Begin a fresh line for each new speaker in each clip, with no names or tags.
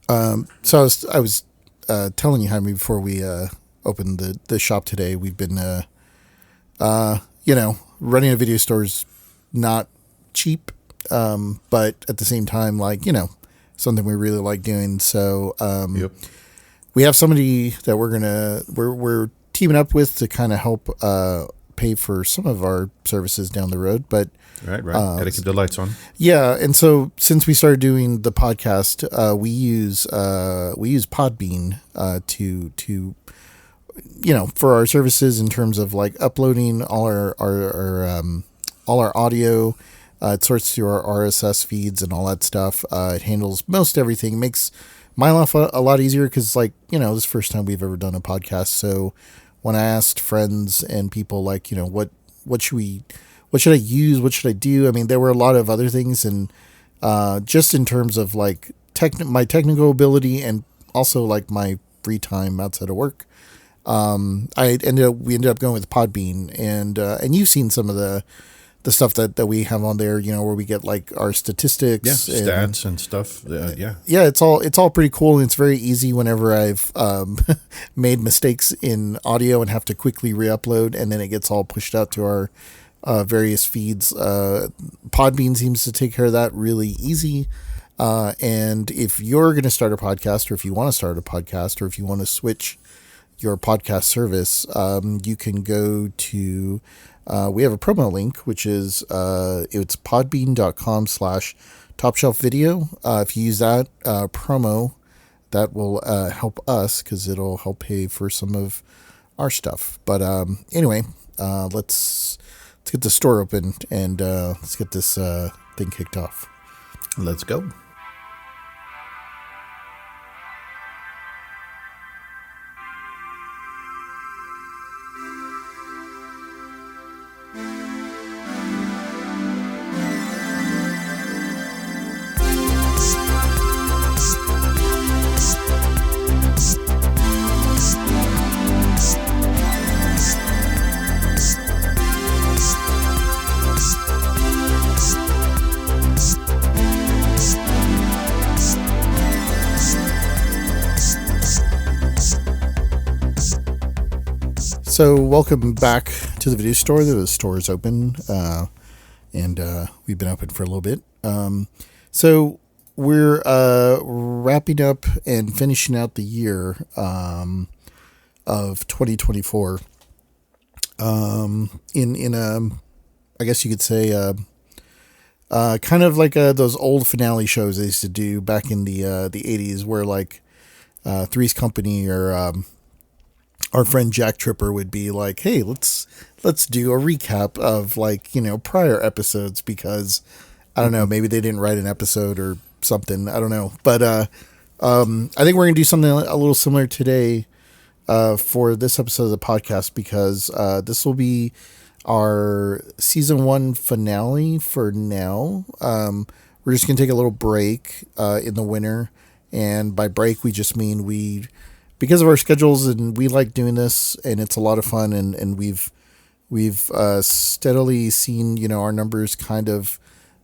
So I was telling you, Jaime, before we opened the shop today, we've been running a video store is not cheap, but at the same time, like, something we really like doing. So
Yep.
we have somebody that we're teaming up with to kind of help pay for some of our services down the road. But
Right. Gotta keep the lights on.
yeah, and so since we started doing the podcast, we use Podbean to for our services in terms of like uploading all our audio. It sorts through our RSS feeds and all that stuff. It handles most everything. It makes my life a lot easier because, like, this is the first time we've ever done a podcast. So when I asked friends and people, like, what should I use? What should I do? I mean, there were a lot of other things, and just in terms of like my technical ability and also like my free time outside of work, we ended up going with Podbean, and you've seen some of the stuff that we have on there, where we get like our statistics,
Stats and stuff. Yeah.
Yeah, it's all pretty cool, and it's very easy whenever I've made mistakes in audio and have to quickly re-upload, and then it gets all pushed out to our various feeds. Podbean seems to take care of that really easy. And if you're going to start a podcast, or if you want to start a podcast, or if you want to switch your podcast service, you can go to, we have a promo link, which is, it's podbean.com/topshelfvideo. If you use that promo, that will help us because it'll help pay for some of our stuff. But anyway, let's get the store open and let's get this thing kicked off.
Let's go.
So welcome back to the video store. The store is open, and we've been open for a little bit. So we're wrapping up and finishing out the year of 2024. In I guess you could say kind of like those old finale shows they used to do back in the 80s, where like Three's Company or our friend Jack Tripper would be like, hey, let's do a recap of, like, prior episodes, because I don't know, maybe they didn't write an episode or something. I don't know. But I think we're going to do something a little similar today for this episode of the podcast, because this will be our season 1 finale for now. We're just going to take a little break in the winter. And by break, we just mean because of our schedules, and we like doing this, and it's a lot of fun, and we've steadily seen, our numbers kind of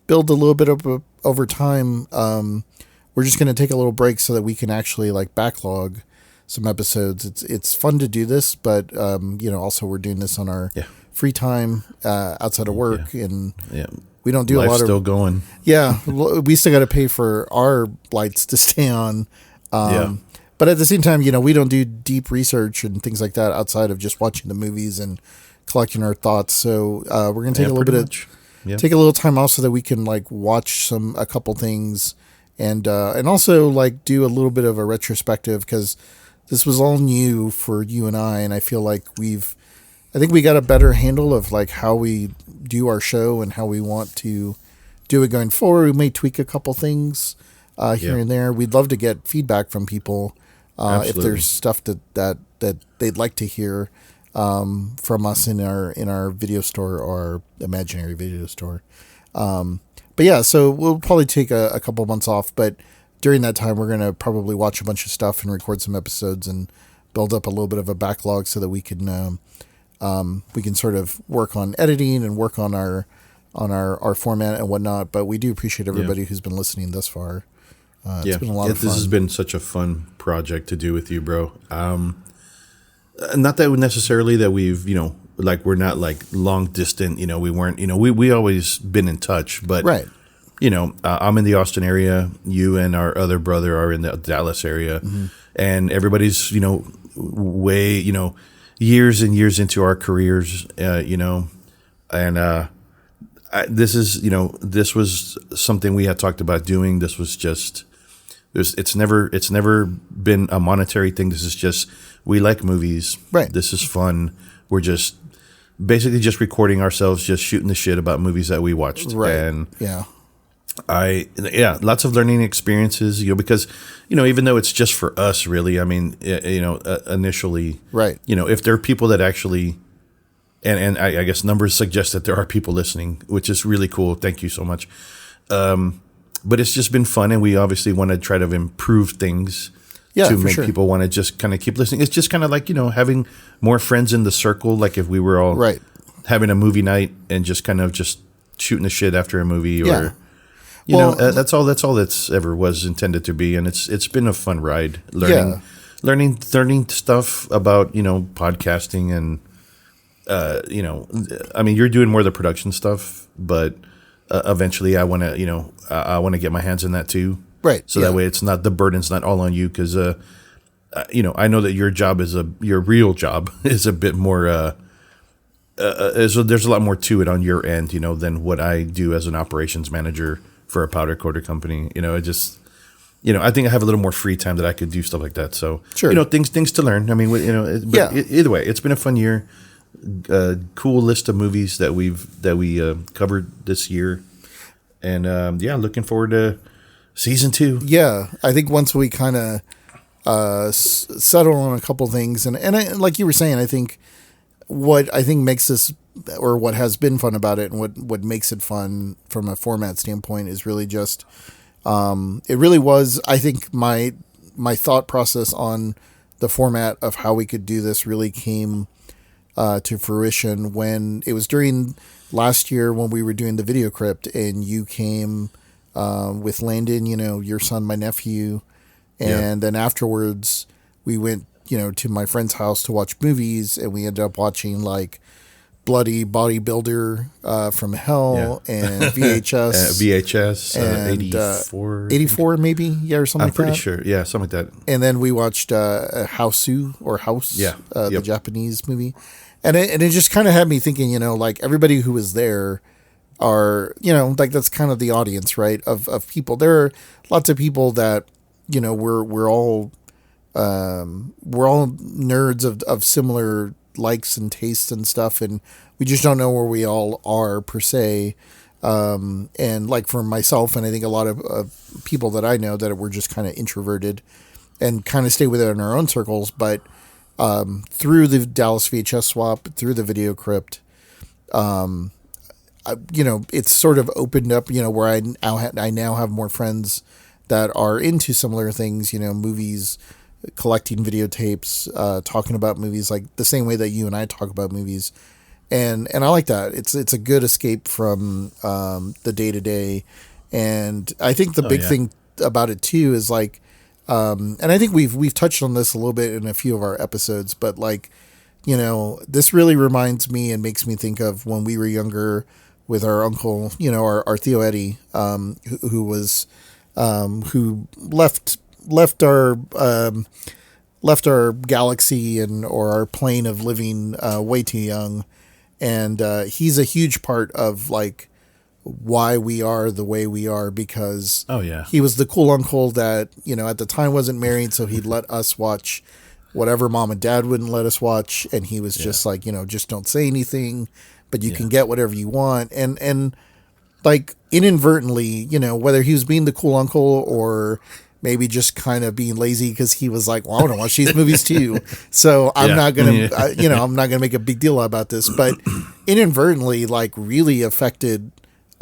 build a little bit up over time. We're just going to take a little break so that we can actually like backlog some episodes. It's fun to do this, but also we're doing this on our free time outside of work, and we don't do
Life's
a lot of
still going.
Yeah, we still got to pay for our lights to stay on. But at the same time, we don't do deep research and things like that outside of just watching the movies and collecting our thoughts. So we're gonna take a little bit take a little time off so that we can like watch a couple things, and also like do a little bit of a retrospective, because this was all new for you and I feel like I think we got a better handle of like how we do our show and how we want to do it going forward. We may tweak a couple things here and there. We'd love to get feedback from people. If there's stuff that they'd like to hear from us in our video store or imaginary video store. But yeah, so we'll probably take a couple months off, but during that time, we're going to probably watch a bunch of stuff and record some episodes and build up a little bit of a backlog so that we can sort of work on editing and work on our format and whatnot. But we do appreciate everybody who's been listening thus far. It's been a lot of fun.
This has been such a fun project to do with you, bro. Not that necessarily that we've, like we're not like long distant, we weren't, we always been in touch, but
right.
I'm in the Austin area. You and our other brother are in the Dallas area, and everybody's, way, years and years into our careers, and this is, this was something we had talked about doing. This was just, it's never been a monetary thing. This is just, we like movies.
Right.
This is fun. We're just basically just recording ourselves, just shooting the shit about movies that we watched.
Right.
And
yeah.
Lots of learning experiences, because, even though it's just for us, really, I mean, initially,
right.
If there are people that actually, and I guess numbers suggest that there are people listening, which is really cool. Thank you so much. But it's just been fun, and we obviously want to try to improve things to make people want to just kind of keep listening. It's just kind of like, having more friends in the circle, like if we were all having a movie night and just kind of just shooting the shit after a movie or... that's all that's ever was intended to be, and it's been a fun ride. Learning stuff about podcasting and I mean, you're doing more of the production stuff, but eventually I want to I want to get my hands in that too,
right?
So that way it's not, the burden's not all on you, because I know that your job your real job is a bit more. There's a lot more to it on your end, than what I do as an operations manager for a powder coater company. It just, I think I have a little more free time that I could do stuff like that. So, things to learn. I mean, either way, it's been a fun year. Cool list of movies that we covered this year, and looking forward to season 2.
Yeah, I think once we kind of settle on a couple things, and like you were saying, I think what makes this, or what has been fun about it, and what makes it fun from a format standpoint, is really just it really was, I think, my thought process on the format of how we could do this really came to fruition when it was during last year when we were doing the video crypt, and you came with Landon, your son, my nephew, and then afterwards we went to my friend's house to watch movies, and we ended up watching like Bloody Bodybuilder from Hell and VHS.
And
84 maybe, or something like that.
I'm pretty sure, something like that.
And then we watched House, the Japanese movie. And it just kind of had me thinking, like everybody who was there are, like that's kind of the audience, right? Of people. There are lots of people that, we're all nerds of similar likes and tastes and stuff, and we just don't know where we all are per se. And like for myself, and I think a lot of people that I know, that we're just kind of introverted and kind of stay within our own circles, but through the Dallas VHS swap, through the video crypt, it's sort of opened up, where I now have more friends that are into similar things, movies, collecting videotapes, talking about movies, like the same way that you and I talk about movies. And I like that. It's a good escape from the day to day. And I think the big thing about it too is like, and I think we've touched on this a little bit in a few of our episodes, but like, this really reminds me and makes me think of when we were younger with our uncle, our Theo Eddie, who was, who left our galaxy or our plane of living way too young, and he's a huge part of like why we are the way we are, because he was the cool uncle that at the time wasn't married, so he'd let us watch whatever mom and dad wouldn't let us watch, and he was just like, just don't say anything, but you can get whatever you want, and like inadvertently, whether he was being the cool uncle or maybe just kind of being lazy because he was like, well, I want to watch these movies too, so I'm not going to, I'm not going to make a big deal about this, but inadvertently, like really affected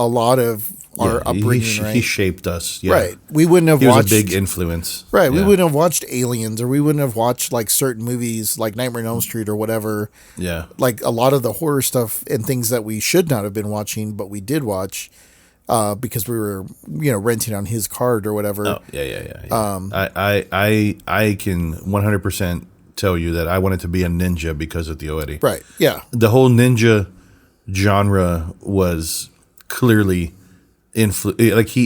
a lot of our upbringing, right?
He shaped us,
right? We wouldn't have watched...
He was a big influence.
Right, we wouldn't have watched Aliens, or we wouldn't have watched like certain movies like Nightmare on Elm Street or whatever. Yeah. Like a lot of the horror stuff and things that we should not have been watching, but we did watch. because we were, renting on his card or whatever.
Oh, yeah. I can 100% tell you that I wanted to be a ninja because of Theo Eddie.
Right. Yeah.
The whole ninja genre was clearly he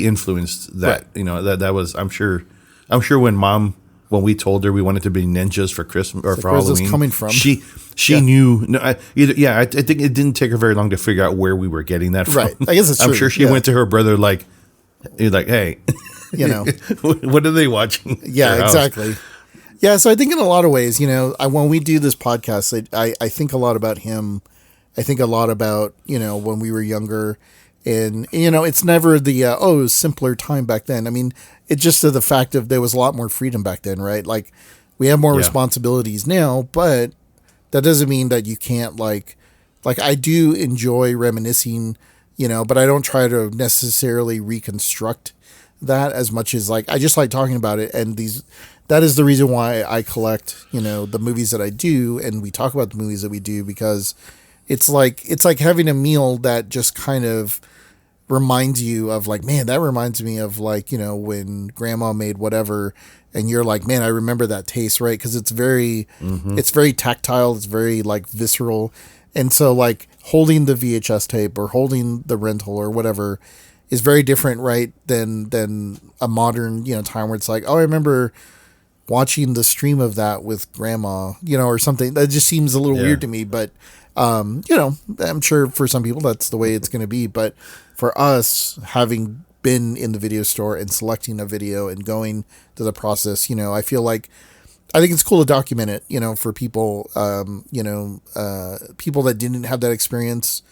influenced that.
Right.
That was, I'm sure when we told her we wanted to be ninjas for Christmas or for Halloween,
where's this coming from?
She knew. No, I think it didn't take her very long to figure out where we were getting that from.
Right. I guess it's
I'm
true.
sure she went to her brother like, hey, what are they watching?
Yeah, exactly. Yeah, so I think in a lot of ways, when we do this podcast, I think a lot about him. I think a lot about, when we were younger. And, it's never the, simpler time back then. I mean, it's just the fact of there was a lot more freedom back then, right? Like, we have more responsibilities now, but that doesn't mean that you can't, like I do enjoy reminiscing, but I don't try to necessarily reconstruct that as much as, I just like talking about it. And that is the reason why I collect, the movies that I do, and we talk about the movies that we do, because it's like having a meal that just kind of reminds you of man, that reminds me of when grandma made whatever, and you're like, man, I remember that taste, right? Because it's very tactile, it's very visceral, and so holding the VHS tape or holding the rental or whatever is very different, right, than a modern time where it's like, oh, I remember watching the stream of that with grandma, or something. That just seems a little weird to me, but I'm sure for some people that's the way it's going to be. But for us, having been in the video store and selecting a video and going through the process, I feel I think it's cool to document it, for people, people that didn't have that experience,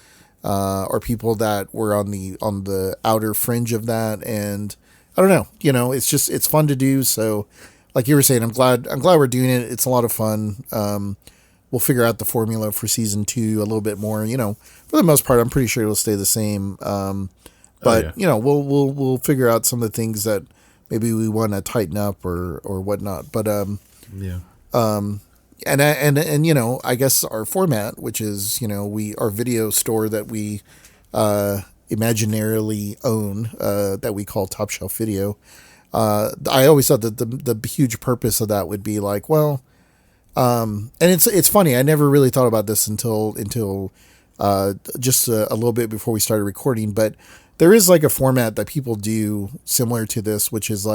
or people that were on the outer fringe of that. And I don't know, it's fun to do. So like you were saying, I'm glad we're doing it. It's a lot of fun. We'll figure out the formula for season 2 a little bit more. For the most part, I'm pretty sure it'll stay the same. But we'll figure out some of the things that maybe we want to tighten up or whatnot. But and I guess our format, which is our video store that we imaginarily own, that we call Top Shelf Video. I always thought that the huge purpose of that would be and it's funny. I never really thought about this until just a little bit before we started recording. But there is a format that people do similar to this, which is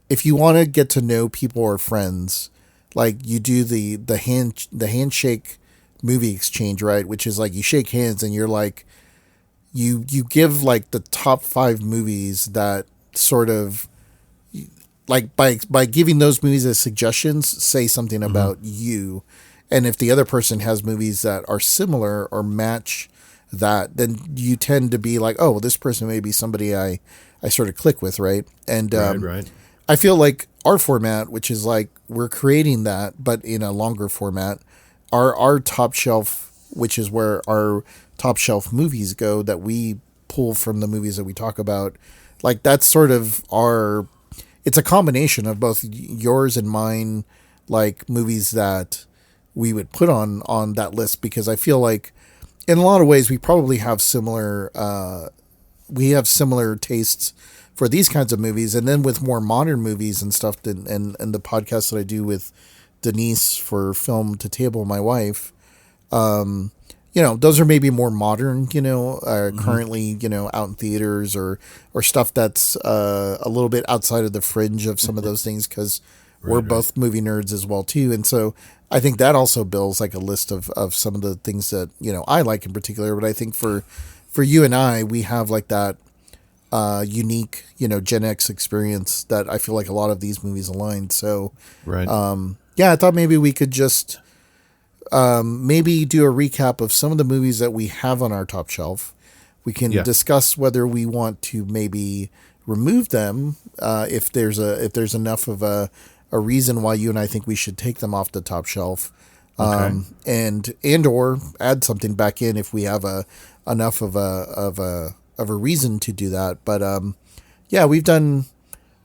if you want to get to know people or friends, you do the handshake movie exchange, right? Which is you shake hands and you're you give the top 5 movies that sort of by giving those movies as suggestions, say something about you. And if the other person has movies that are similar or match that, then you tend to be oh, well, this person may be somebody I sort of click with, right? And
right.
I feel our format, which is we're creating that, but in a longer format, our top shelf, which is where our top shelf movies go that we pull from the movies that we talk about, that's sort of it's a combination of both yours and mine, movies that we would put on that list, because I feel in a lot of ways we probably have similar tastes for these kinds of movies. And then with more modern movies and stuff, and the podcast that I do with Denise for Film to Table, my wife, those are maybe more modern, currently, out in theaters or stuff that's a little bit outside of the fringe of some of those things, because we're both movie nerds as well too. And so I think that also builds a list of some of the things that, I like in particular. But I think for you and I, we have that unique, Gen X experience that I feel a lot of these movies align. So, I thought maybe we could just maybe do a recap of some of the movies that we have on our top shelf. We can discuss whether we want to maybe remove them, if there's enough of a reason why you and I think we should take them off the top shelf, and or add something back in if we have enough of a reason to do that. But we've done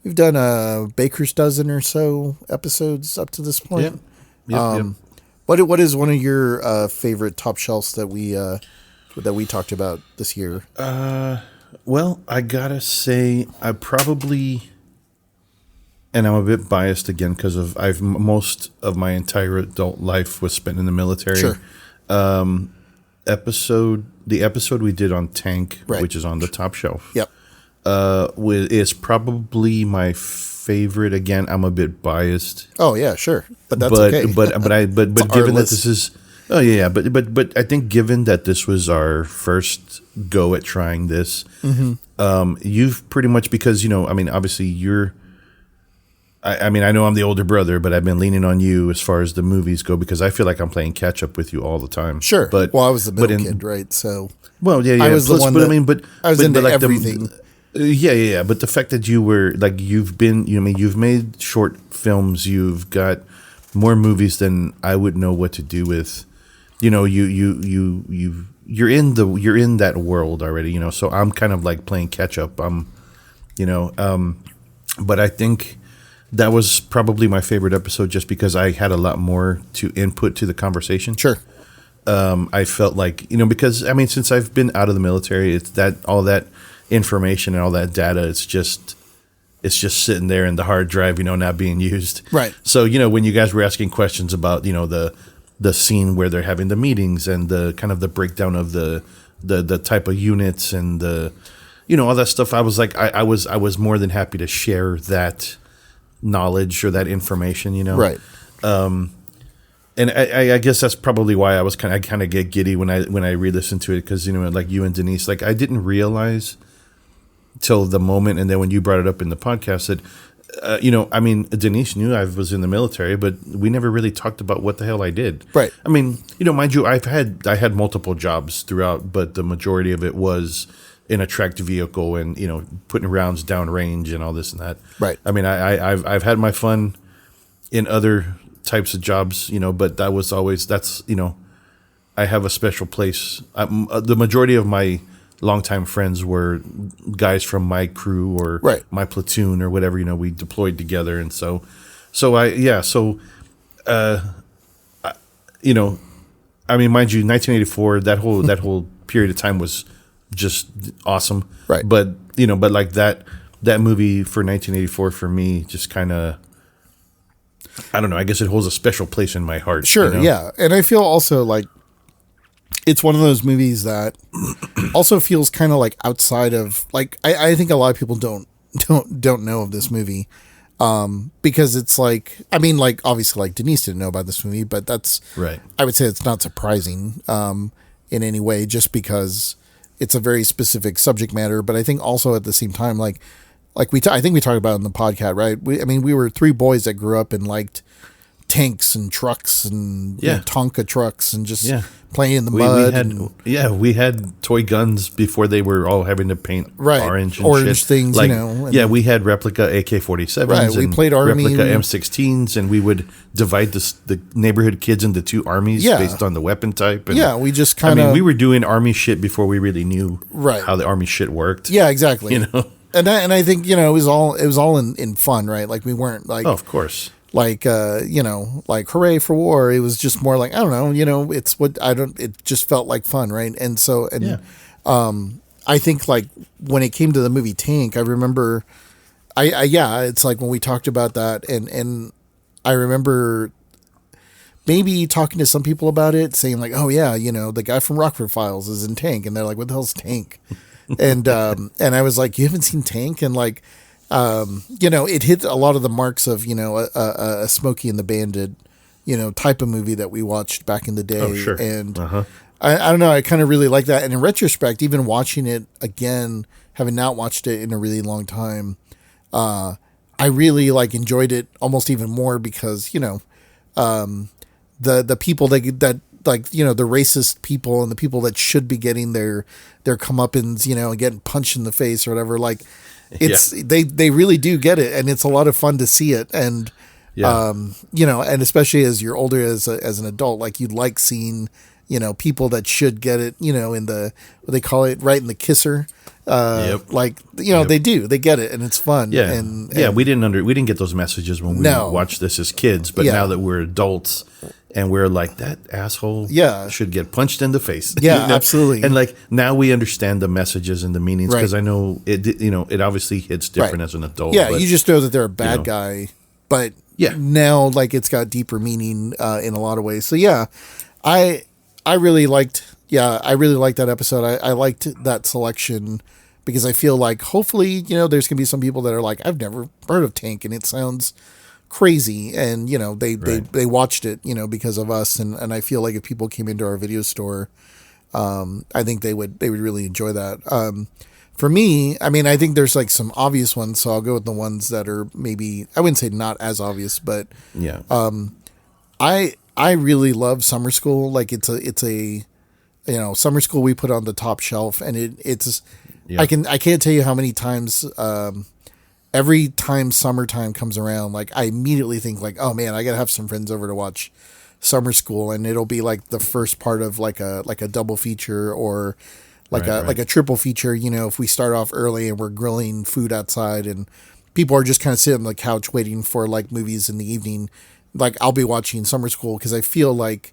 a baker's dozen or so episodes up to this point.
Yep.
What is one of your favorite top shelves that we talked about this year?
Well, I gotta say, I probably, and I'm a bit biased again because of most of my entire adult life was spent in the military.
Sure.
The episode we did on Tank,
Right.
which is on the top shelf,
Yep.
is probably my favorite. Again, I'm a bit biased,
Oh yeah, sure, but that's
but
okay.
but
It's
given that
artless.
this is, oh yeah, but I think given that this was our first go at trying this, you've pretty much, because I mean, obviously you're. I mean, I know I'm the older brother, but I've been leaning on you as far as the movies go because I feel like I'm playing catch up with you all the time.
Sure.
But
Well, I was the middle
in-
kid, right? So
Well, yeah.
I was the
Plus,
one
but I
that-
mean, but
I was
but,
into
but like
everything.
Yeah. But the fact that you were like you've been, I mean, you've made short films. You've got more movies than I would know what to do with. You're in that world already. So I'm kind of like playing catch up. But I think that was probably my favorite episode just because I had a lot more to input to the conversation.
sure.
I felt like, because I mean, since I've been out of the military, it's that all that information and all that data, it's just sitting there in the hard drive, not being used.
Right.
So, when you guys were asking questions about, the scene where they're having the meetings and the kind of the breakdown of the type of units and the, all that stuff, I was like, I was more than happy to share that knowledge or that information,
Right.
And I guess that's probably why I kind of get giddy when I re-listen to it because like you and Denise, like I didn't realize till the moment, and then when you brought it up in the podcast that I mean, Denise knew I was in the military, but we never really talked about what the hell I did.
Right.
I mean, mind you, I had multiple jobs throughout, but the majority of it was in a tracked vehicle and putting rounds down range and all this and that.
Right.
I mean, I've had my fun in other types of jobs, but that was always I have a special place. The majority of my longtime friends were guys from my crew or
Right.
my platoon or whatever. We deployed together, and I mean, mind you, 1984, that whole period of time was just awesome.
Right.
But like that movie for 1984 for me just kind of, I don't know. I guess it holds a special place in my heart.
Sure, yeah. And I feel also like it's one of those movies that also feels kind of like outside of like I think a lot of people don't know of this movie because it's like, I mean, like obviously like Denise didn't know about this movie, but that's
Right.
I would say it's not surprising in any way just because it's a very specific subject matter. But I think also at the same time like I think we talked about it in the podcast, right? We were three boys that grew up and liked tanks and trucks and Tonka trucks and just playing in the mud.
We had toy guns before they were all having to paint orange and
orange
shit.
things,
like,
and
we had replica AK-47s.
Right, we
and
played Army.
replica M16s, and we would divide the neighborhood kids into two armies based on the weapon type. And,
we just kind of.
we were doing Army shit before we really knew
Right.
how the Army shit worked.
Yeah, exactly. And I think it was all in fun, right? Like we weren't like,
Oh, of course.
like like hooray for war. It was just more like, I don't know, it's what it just felt like fun, right? And so I think like when it came to the movie Tank, I remember it's like when we talked about that and I remember maybe talking to some people about it, saying like, oh yeah, the guy from Rockford Files is in Tank, and they're like, what the hell's Tank? and I was like, you haven't seen Tank? And like, it hit a lot of the marks of, a Smokey and the Bandit, type of movie that we watched back in the day.
Oh, sure.
And I don't know, I kind of really like that. And in retrospect, even watching it again, having not watched it in a really long time, I really like enjoyed it almost even more because, the people that like, the racist people and the people that should be getting their comeuppance, and getting punched in the face or whatever, like they really do get it, and it's a lot of fun to see it. And and especially as you're older as an adult, like you like seeing people that should get it, in the, what they call it, right in the kisser. Like, they get it, and it's fun.
Yeah.
And
we didn't get those messages when we watched this as kids, but now that we're adults and we're like, that asshole should get punched in the face.
Yeah, absolutely.
And like, now we understand the messages and the meanings, because I know it obviously hits different as an adult.
Yeah.
But,
you just know that they're a bad guy, but now like it's got deeper meaning, in a lot of ways. So yeah, I really liked that episode. I liked that selection because I feel like hopefully, there's going to be some people that are like, I've never heard of Tank and it sounds crazy. And, they watched it, because of us. And I feel like if people came into our video store, I think they would really enjoy that. For me, I mean, I think there's like some obvious ones, so I'll go with the ones that are maybe, I wouldn't say not as obvious, but I really love Summer School. Like it's a Summer School we put on the top shelf, and it's I can't tell you how many times every time summertime comes around, like I immediately think like, oh man, I gotta have some friends over to watch Summer School, and it'll be like the first part of like a double feature or like a triple feature. If we start off early and we're grilling food outside and people are just kind of sitting on the couch waiting for like movies in the evening, like I'll be watching Summer School because I feel like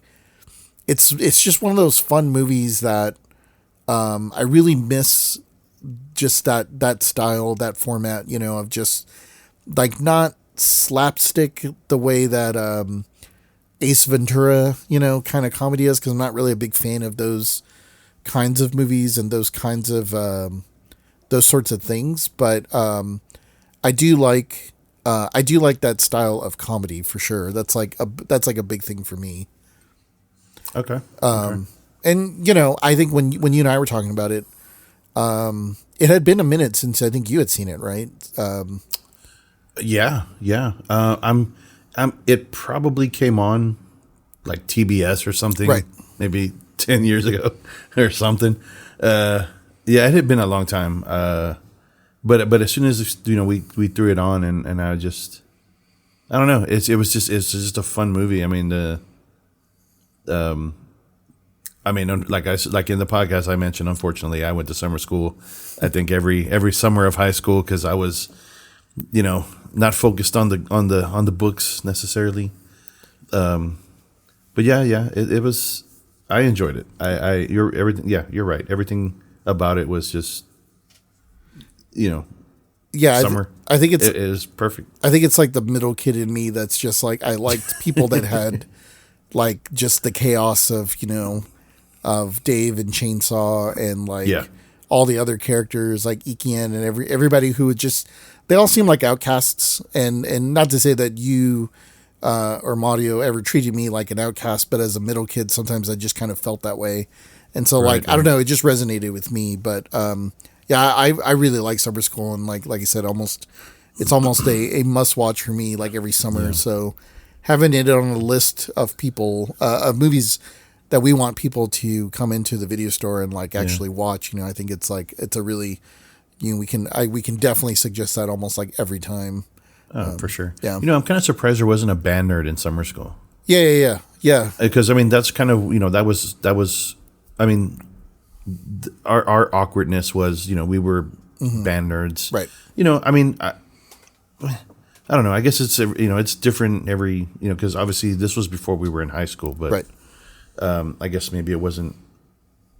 it's just one of those fun movies that I really miss, just that style, that format, of just like not slapstick the way that Ace Ventura, kind of comedy is, because I'm not really a big fan of those kinds of movies and those kinds of those sorts of things, but I do like that style of comedy for sure. That's like a big thing for me.
Okay.
And I think when you and I were talking about it, it had been a minute since I think you had seen it, right?
Yeah. It probably came on like TBS or something,
right?
Maybe 10 years ago or something. It had been a long time. But as soon as we threw it on, and I don't know, it's just a fun movie. I mean like in the podcast I mentioned, unfortunately I went to summer school. I think every summer of high school, because I was not focused on the books necessarily. But it was. I enjoyed it. You're everything. Yeah, you're right. Everything about it was just. Summer.
I think it
is perfect.
I think it's like the middle kid in me that's just like, I liked people that had like just the chaos of of Dave and Chainsaw and like all the other characters like Ikian and everybody who would just, they all seem like outcasts, and not to say that you or Mario ever treated me like an outcast, but as a middle kid sometimes I just kind of felt that way, and so I don't know, it just resonated with me. But I really like Summer School, and like I said, it's almost a must watch for me, like every summer. So having it on a list of people of movies that we want people to come into the video store and like actually watch, I think it's a really, we can definitely suggest that almost like every time.
For sure.
Yeah.
I'm kind of surprised there wasn't a band nerd in Summer School.
Yeah.
Because I mean, that's kind of, that was. I mean, our awkwardness was, we were band nerds,
right?
I mean, I don't know. I guess it's it's different every, because obviously this was before we were in high school, but
right.
I guess maybe it wasn't.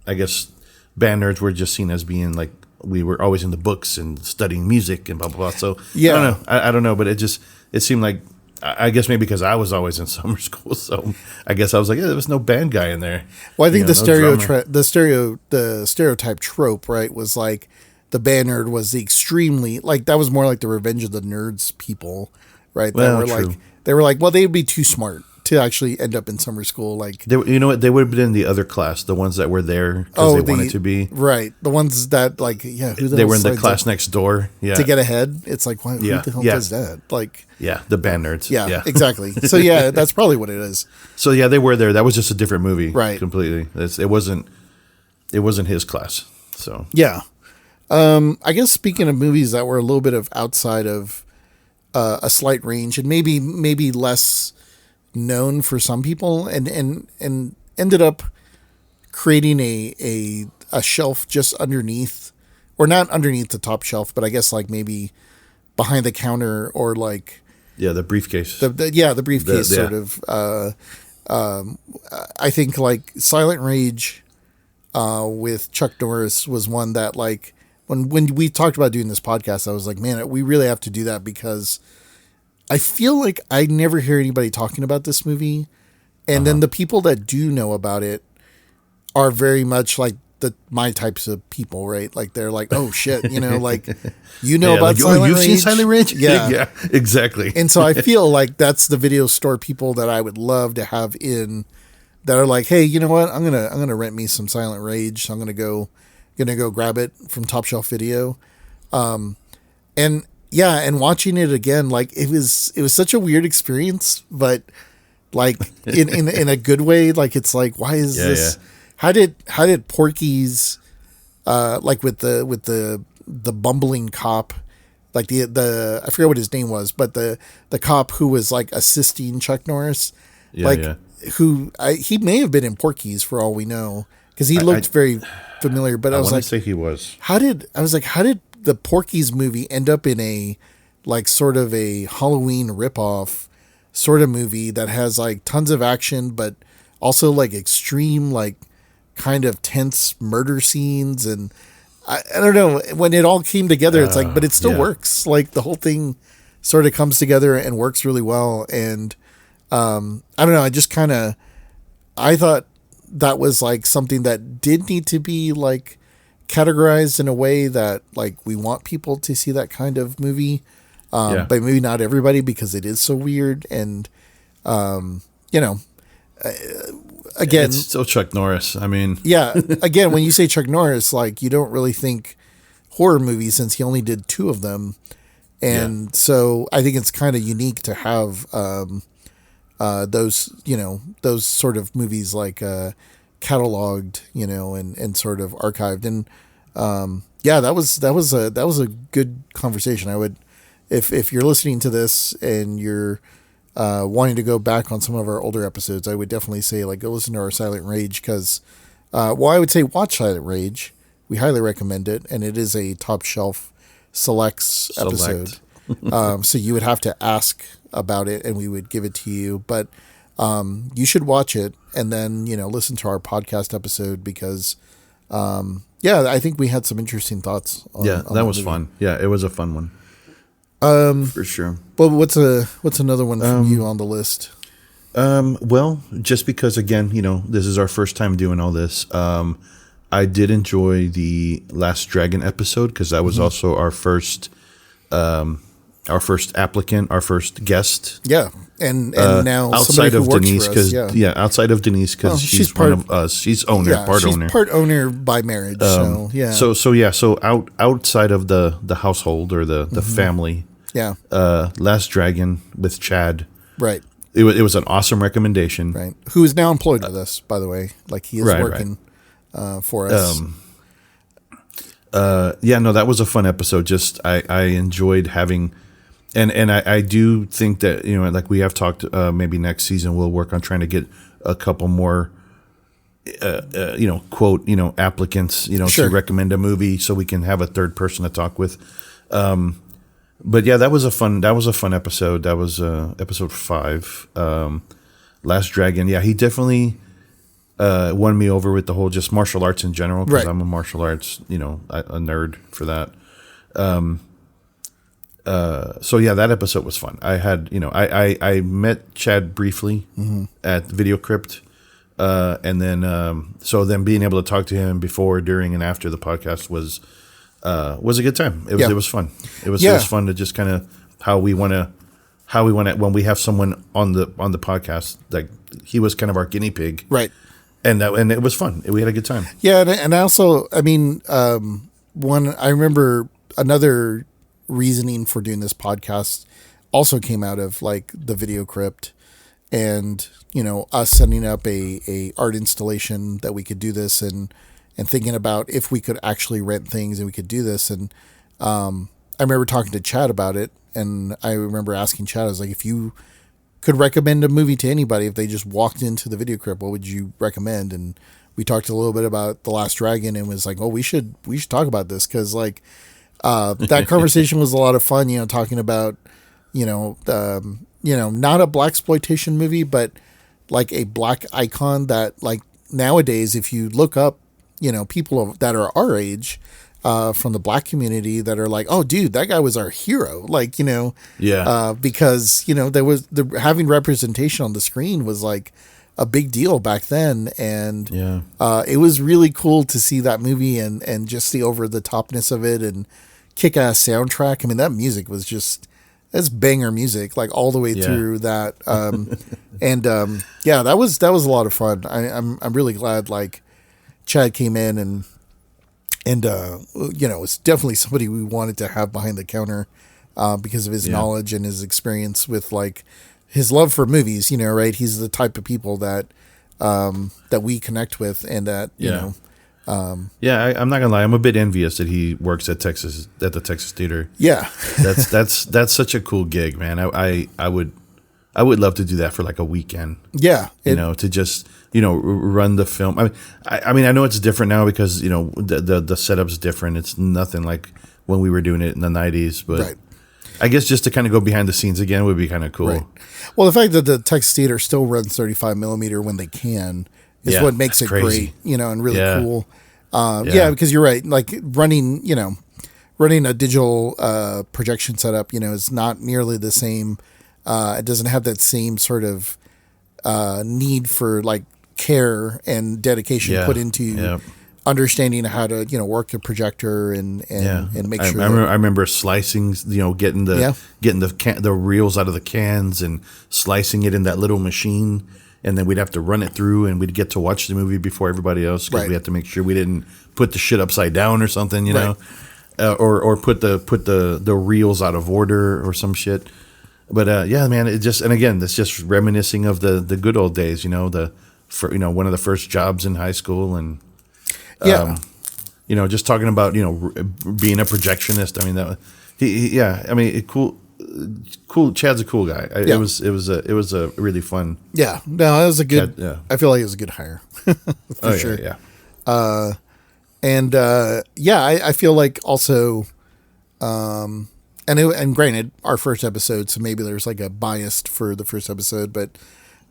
I guess band nerds were just seen as being like, we were always in the books and studying music and blah blah blah. So
yeah,
I don't know, but it seemed like, I guess maybe because I was always in summer school, so I guess I was like, there was no band guy in there.
Well, I think the stereotype trope, right, was like the band nerd was the extremely, like, that was more like the Revenge of the Nerds people, right? They were like, well, they'd be too smart to actually end up in summer school. Like,
they would have been in the other class, the ones that were there because they wanted to be.
Right. The ones that, like, who
they were in the class next door. Yeah.
To get ahead. It's like, who the hell does that? Like,
the band nerds.
Yeah, exactly. So that's probably what it is.
So they were there. That was just a different movie.
Right.
Completely. It wasn't his class. So.
Yeah. I guess speaking of movies that were a little bit of outside of a slight range and maybe less known for some people and ended up creating a shelf just underneath, or not underneath the top shelf, but I guess like maybe behind the counter, or like
the briefcase.
The briefcase sort of. I think like Silent Rage with Chuck Norris was one that, like, when we talked about doing this podcast, I was like, man, we really have to do that, because I feel like I never hear anybody talking about this movie. And then the people that do know about it are very much like my types of people, right? Like they're like, oh shit, like, about
like,
Silent
you've
Rage?
seen Silent Rage?
Yeah.
Yeah, exactly.
And so I feel like that's the video store people that I would love to have in, that are like, hey, you know what? I'm gonna rent me some Silent Rage. So I'm gonna go grab it from Top Shelf Video. And watching it again, like it was such a weird experience, but like in a good way. Like, it's like, why is this? Yeah. How did Porky's, like with the bumbling cop, like the I forget what his name was, but the cop who was like assisting Chuck Norris, he may have been in Porky's for all we know, because he looked very familiar. But I was like,
say he was.
How did the Porky's movie end up in a, like, sort of a Halloween ripoff sort of movie that has like tons of action, but also like extreme, like, kind of tense murder scenes? And I don't know, when it all came together, it's like, but it still works. Like, the whole thing sort of comes together and works really well. And I don't know, I thought that was like something that did need to be like categorized in a way that, like, we want people to see that kind of movie, but maybe not everybody, because it is so weird. And again,
it's still Chuck Norris. I mean,
again, when you say Chuck Norris, like, you don't really think horror movies, since he only did 2 of them. And so I think it's kind of unique to have those sort of movies, like cataloged, and sort of archived. And that was a good conversation. I would, if you're listening to this and you're wanting to go back on some of our older episodes, I would definitely say, like, go listen to our Silent Rage, because I would say watch Silent Rage. We highly recommend it, and it is a Top Shelf Selects episode. So you would have to ask about it, and we would give it to you. But you should watch it, and then listen to our podcast episode, because I think we had some interesting thoughts. On
that was fun. Yeah, it was a fun one. For sure.
But what's another one from you on the list?
Well, just because, again, this is our first time doing all this. I did enjoy the Last Dragon episode, because that was also our first applicant, our first guest.
Yeah, and now
outside of Denise, because outside of Denise, because she's part of us. She's owner, owner.
Part owner by marriage.
So outside of the household, or the family.
Yeah.
Last Dragon with Chad.
Right.
It was an awesome recommendation.
Right. Who is now employed with us, by the way. Like, he is working for us.
That was a fun episode. Just I enjoyed having, and I do think that, like we have talked, maybe next season we'll work on trying to get a couple more quote, applicants, to recommend a movie, so we can have a third person to talk with. But yeah, that was a fun episode. That was episode 5. Last Dragon. Yeah, he definitely won me over with the whole just martial arts in general, because I'm a martial arts, a nerd for that. So yeah, that episode was fun. I had, I met Chad briefly at Video Crypt. And then, so then being able to talk to him before, during, and after the podcast was a good time. It was fun. It was fun to just kind of how we want to when we have someone on the podcast, like he was kind of our guinea pig,
right?
And it was fun. We had a good time.
Yeah, and also, I mean, I remember another reasoning for doing this podcast also came out of like the Video Crypt, and us setting up a art installation that we could do this, and thinking about if we could actually rent things and we could do this. And I remember talking to Chad about it, and I remember asking Chad, I was like, if you could recommend a movie to anybody, if they just walked into the Video Crypt, what would you recommend? And we talked a little bit about The Last Dragon and was like, oh, we should talk about this because like that conversation was a lot of fun. Talking about not a blaxploitation movie, but like a black icon that like nowadays, if you look up, people that are our age. From the black community that are like, oh, dude, that guy was our hero. Like, because, there was having representation on the screen was like a big deal back then. And it was really cool to see that movie and just the over the topness of it and kick ass soundtrack. I mean, that music was that's banger music, like all the way through that. That was a lot of fun. I'm really glad like Chad came in and it's definitely somebody we wanted to have behind the counter because of his knowledge and his experience with like his love for movies, right? He's the type of people that we connect with and that,
I'm not gonna lie. I'm a bit envious that he works at the Texas Theater.
Yeah.
that's such a cool gig, man. I would love to do that for like a weekend.
Yeah.
To just, run the film. I mean, I know it's different now because, the setup's different. It's nothing like when we were doing it in the 90s, but right. I guess just to kind of go behind the scenes again would be kind of cool. Right.
Well, the fact that the Texas Theater still runs 35 millimeter when they can is what makes it
crazy.
Great, and really cool. Because you're right. Like running a digital projection setup, is not nearly the same. It doesn't have that same sort of need for like care and dedication put into understanding how to work the projector and make sure.
I remember slicing, getting the reels out of the cans and slicing it in that little machine, and then we'd have to run it through, and we'd get to watch the movie before everybody else because we had to make sure we didn't put the shit upside down or something, know, or put the reels out of order or some shit. But man, it's just reminiscing of the good old days, one of the first jobs in high school, and just talking about being a projectionist. I mean, cool. Chad's a cool guy. It was a really fun.
Yeah, no, it was a good. Chad, I feel like it was a good hire for sure.
Yeah.
I feel like also. And granted, our first episode, so maybe there's like a bias for the first episode, but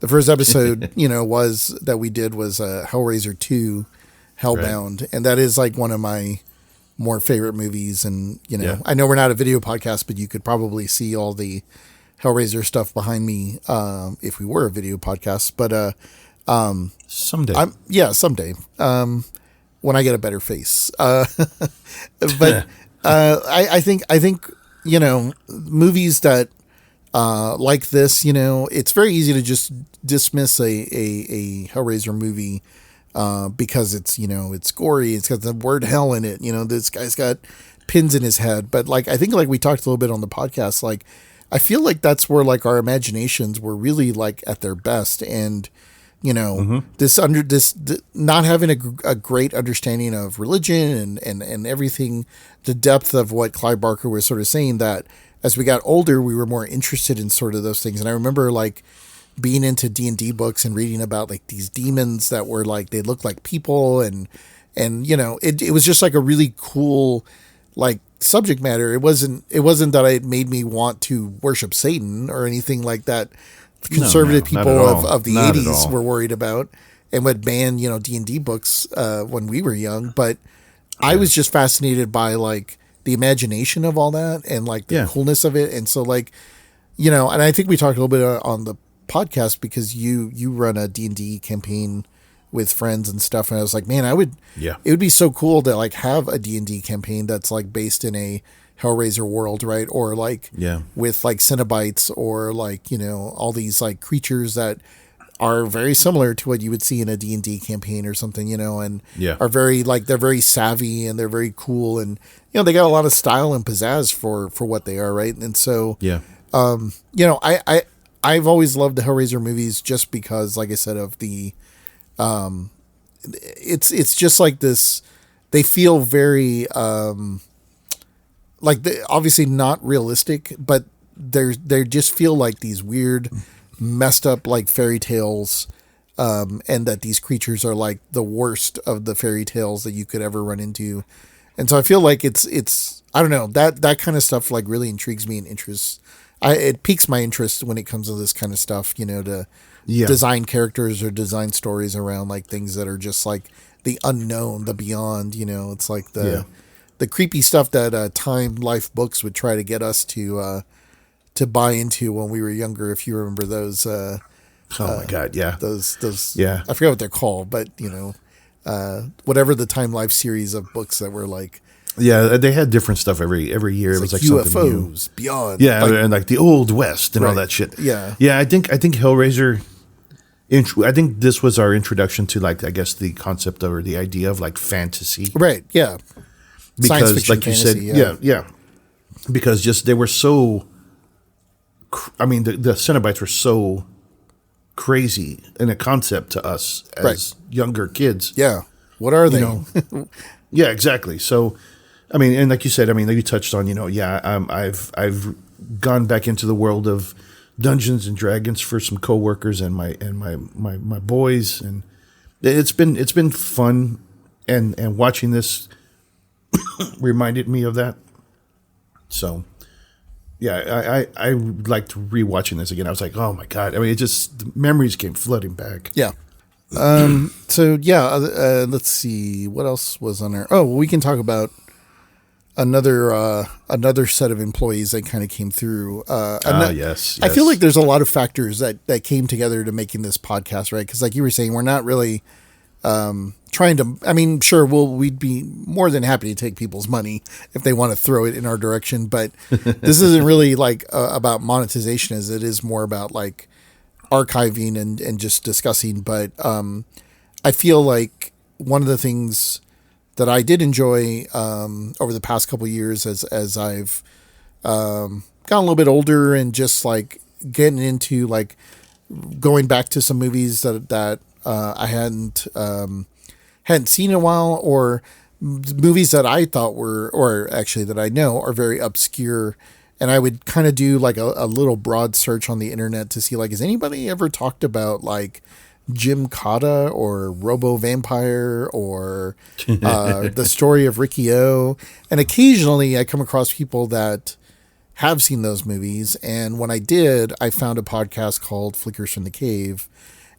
the first episode, was that we did was Hellraiser 2, Hellbound, and that is like one of my more favorite movies. And I know we're not a video podcast, but you could probably see all the Hellraiser stuff behind me if we were a video podcast. But
someday,
someday, when I get a better face. But I think. Movies that like this, it's very easy to just dismiss a Hellraiser movie because it's gory. It's got the word hell in it. This guy's got pins in his head. But like I think like we talked a little bit on the podcast, like I feel like that's where like our imaginations were really like at their best. And this not having a great understanding of religion and everything, the depth of what Clive Barker was sort of saying, that as we got older, we were more interested in sort of those things. And I remember like being into D&D books and reading about like these demons that were like, they looked like people and it was just like a really cool, like subject matter. It wasn't that it made me want to worship Satan or anything like that. Conservative people of the 80s were worried about and would ban, D&D books when we were young. But I was just fascinated by like the imagination of all that and like the coolness of it. And so like, and I think we talked a little bit on the podcast because you run a D&D campaign with friends and stuff. And I was like, man, it would be so cool to like have a D&D campaign that's like based in a Hellraiser world, right? Or like with like Cenobites or like all these like creatures that are very similar to what you would see in a D&D campaign or something, and are very like they're very savvy and they're very cool and they got a lot of style and pizzazz for what they are, right? And so I've always loved the Hellraiser movies just because, like I said, of the it's just like this. They feel very like obviously not realistic, but they just feel like these weird, messed up like fairy tales and that these creatures are like the worst of the fairy tales that you could ever run into. And so I feel like it's I don't know, that kind of stuff like really intrigues me and interests. It piques my interest when it comes to this kind of stuff, to design characters or design stories around like things that are just like the unknown, the beyond. It's like the creepy stuff that Time Life books would try to get us to buy into when we were younger. If you remember those. Oh
my God! Yeah,
those.
Yeah,
I forget what they're called, but whatever the Time Life series of books that were like.
Yeah, they had different stuff every year. It was like
UFOs,
something new.
Beyond.
Yeah, and like the Old West and all that shit.
Yeah,
yeah. I think Hellraiser. I think this was our introduction to like I guess the concept or the idea of like fantasy.
Right. Yeah.
Because
science fiction,
like you
fantasy,
said, yeah. Because just they were so. I mean, the Cenobites were so crazy in a concept to us as younger kids.
Yeah. What are they?
Yeah, exactly. So, I mean, and like you said, I mean, like you touched on, I've gone back into the world of Dungeons and Dragons for some coworkers and my boys, and it's been fun, and watching this reminded me of that. So, yeah, I liked rewatching this again. I was like, oh my God! I mean, the memories came flooding back.
Yeah. So yeah, let's see what else was on there. Oh, we can talk about another set of employees that kind of came through.
Yes.
I feel like there's a lot of factors that came together to making this podcast, right? Because like you were saying, we're not really trying to. I mean, sure, we'd be more than happy to take people's money if they want to throw it in our direction, but this isn't really like about monetization, as it is more about like archiving and just discussing. But I feel like one of the things that I did enjoy over the past couple of years as I've gotten a little bit older and just like getting into like going back to some movies that I hadn't seen in a while, or movies that I thought were, or actually that I know are very obscure. And I would kind of do like a little broad search on the internet to see like, has anybody ever talked about like Jim Cotta or Robo Vampire or the story of Riki-Oh? And occasionally I come across people that have seen those movies. And when I did, I found a podcast called Flickers from the Cave.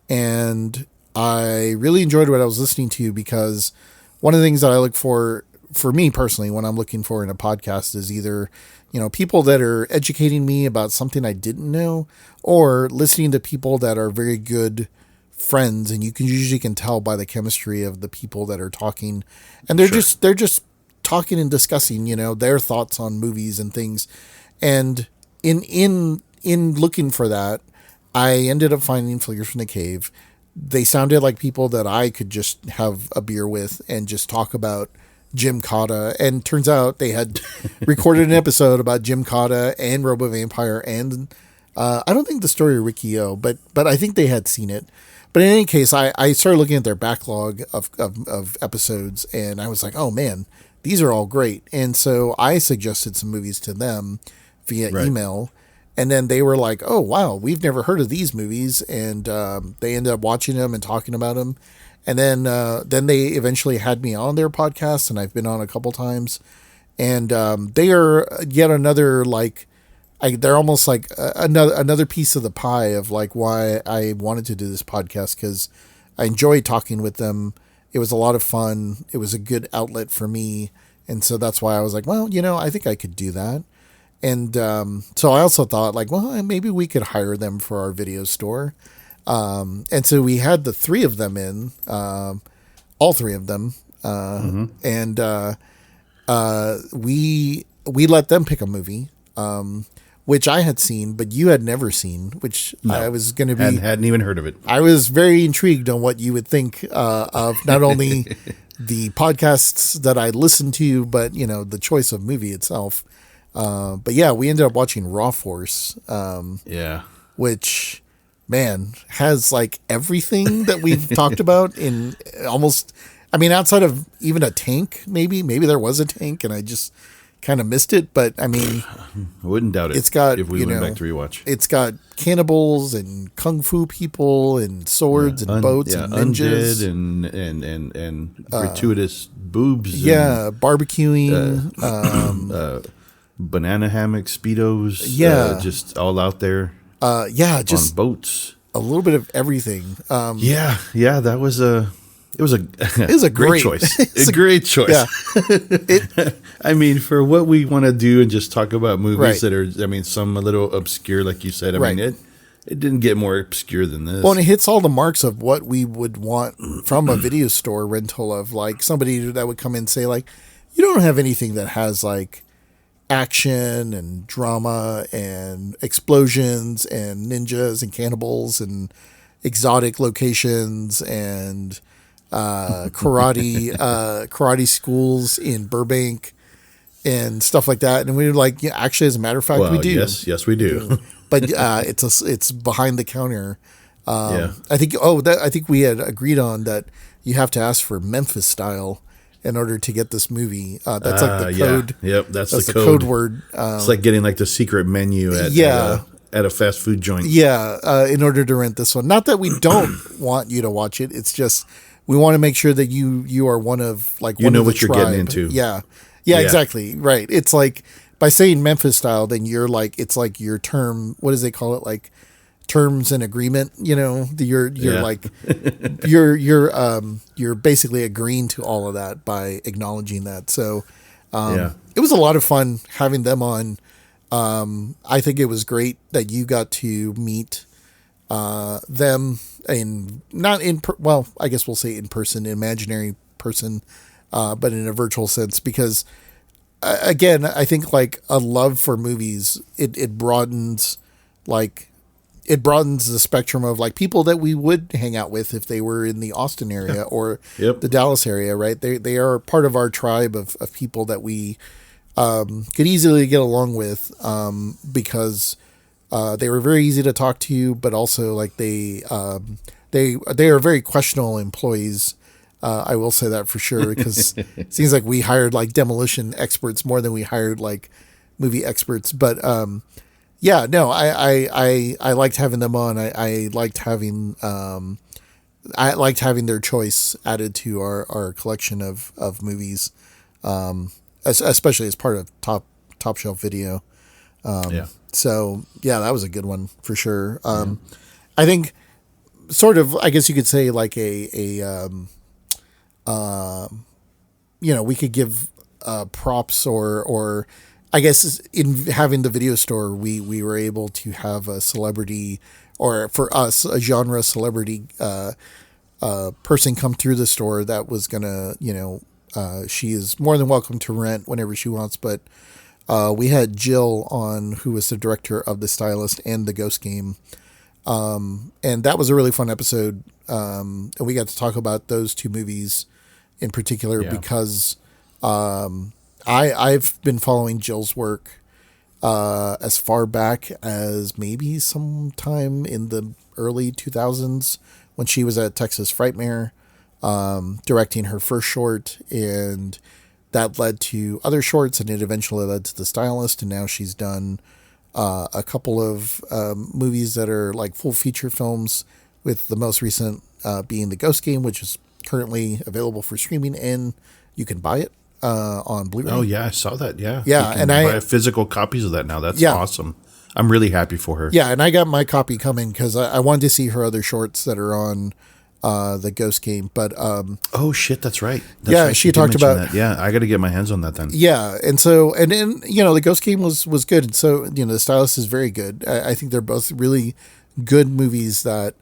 And I really enjoyed what I was listening to, because one of the things that I look for me personally, when I'm looking for in a podcast is either, people that are educating me about something I didn't know, or listening to people that are very good friends, and you can usually tell by the chemistry of the people that are talking, and they're just talking and discussing, their thoughts on movies and things. And in looking for that, I ended up finding Flickers from the Cave. They sounded like people that I could just have a beer with and just talk about Jim Cotta. And turns out they had recorded an episode about Jim Cotta and Robo Vampire, and I don't think the story of Riki-Oh, but I think they had seen it. But in any case, I started looking at their backlog of episodes, and I was like, oh man, these are all great. And so I suggested some movies to them via email. And then they were like, oh, wow, we've never heard of these movies. And they ended up watching them and talking about them. And then they eventually had me on their podcast, and I've been on a couple times. And they are yet another, like, they're almost like another piece of the pie of like why I wanted to do this podcast, because I enjoyed talking with them. It was a lot of fun. It was a good outlet for me. And so that's why I was like, well, I think I could do that. And so I also thought like, well, maybe we could hire them for our video store. And so we had the three of them in, all three of them. And we let them pick a movie, which I had seen, but you had never seen, which I was going to be...
hadn't even heard of it.
I was very intrigued on what you would think of not only the podcasts that I listened to, but, the choice of movie itself. But yeah, we ended up watching Raw Force, which, man, has like everything that we've talked about in almost, I mean, outside of even a tank, maybe there was a tank and I just kind of missed it. But I mean,
I wouldn't doubt it.
It's got,
if we went back to rewatch.
It's got cannibals and kung fu people and swords and boats and ninjas
and gratuitous boobs.
Yeah, barbecuing.
Banana hammocks, speedos. Just all out there.
Just
on boats.
A little bit of everything.
That was a. It was a
great
choice. A great choice.
Yeah.
I mean, for what we want to do and just talk about movies that are, I mean, some a little obscure, like you said. I mean, it didn't get more obscure than this.
Well, and it hits all the marks of what we would want from a video store rental of like somebody that would come in and say like, you don't have anything that has like action and drama and explosions and ninjas and cannibals and exotic locations and karate schools in Burbank and stuff like that. And we were like, yeah, actually, as a matter of fact, we do.
Yes, we do.
But it's behind the counter. I think we had agreed on that you have to ask for Memphis style in order to get this movie. That's like the code.
Yeah. Yep, that's the
code word.
It's like getting like the secret menu at a fast food joint.
Yeah, in order to rent this one. Not that we don't want you to watch it. It's just we want to make sure that you are one of like
you
one
know
of the
what you're
tribe.
getting into.
Yeah, exactly. Right. It's like by saying Memphis style, then you're like it's like your term. What do they call it? Like terms and agreement. You know, you're like you're basically agreeing to all of that by acknowledging that. So it was a lot of fun having them on. I think it was great that you got to meet them I guess we'll say in person, imaginary person, but in a virtual sense, because again, I think like a love for movies, it broadens the spectrum of like people that we would hang out with if they were in the Austin area or the Dallas area, right? They are part of our tribe of people that we could easily get along with because they were very easy to talk to, but also like they are very questionable employees. I will say that for sure because it seems like we hired like demolition experts more than we hired like movie experts. But I liked having them on. I liked having their choice added to our collection of movies. Especially as part of Top Shelf Video. So that was a good one for sure. I think sort of, I guess you could say like we could give props or I guess in having the video store, we were able to have a celebrity or for us, a genre celebrity person come through the store that was gonna, she is more than welcome to rent whenever she wants, but we had Jill on, who was the director of The Stylist and The Ghost Game, and that was a really fun episode, and we got to talk about those two movies in particular because I've been following Jill's work as far back as maybe sometime in the early 2000s when she was at Texas Frightmare, directing her first short, and that led to other shorts, and it eventually led to The Stylist, and now she's done a couple of movies that are like full feature films, with the most recent being The Ghost Game, which is currently available for streaming, and you can buy it on Blu-ray.
Oh yeah, I saw that. Yeah,
and I
buy physical copies of that now. That's awesome. I'm really happy for her.
Yeah, and I got my copy coming because I wanted to see her other shorts that are on The Ghost Game. But
oh shit, that's right.
She talked about
that. Yeah, I got to get my hands on that then.
Yeah, and so and then The Ghost Game was good. And so The Stylist is very good. I think they're both really good movies that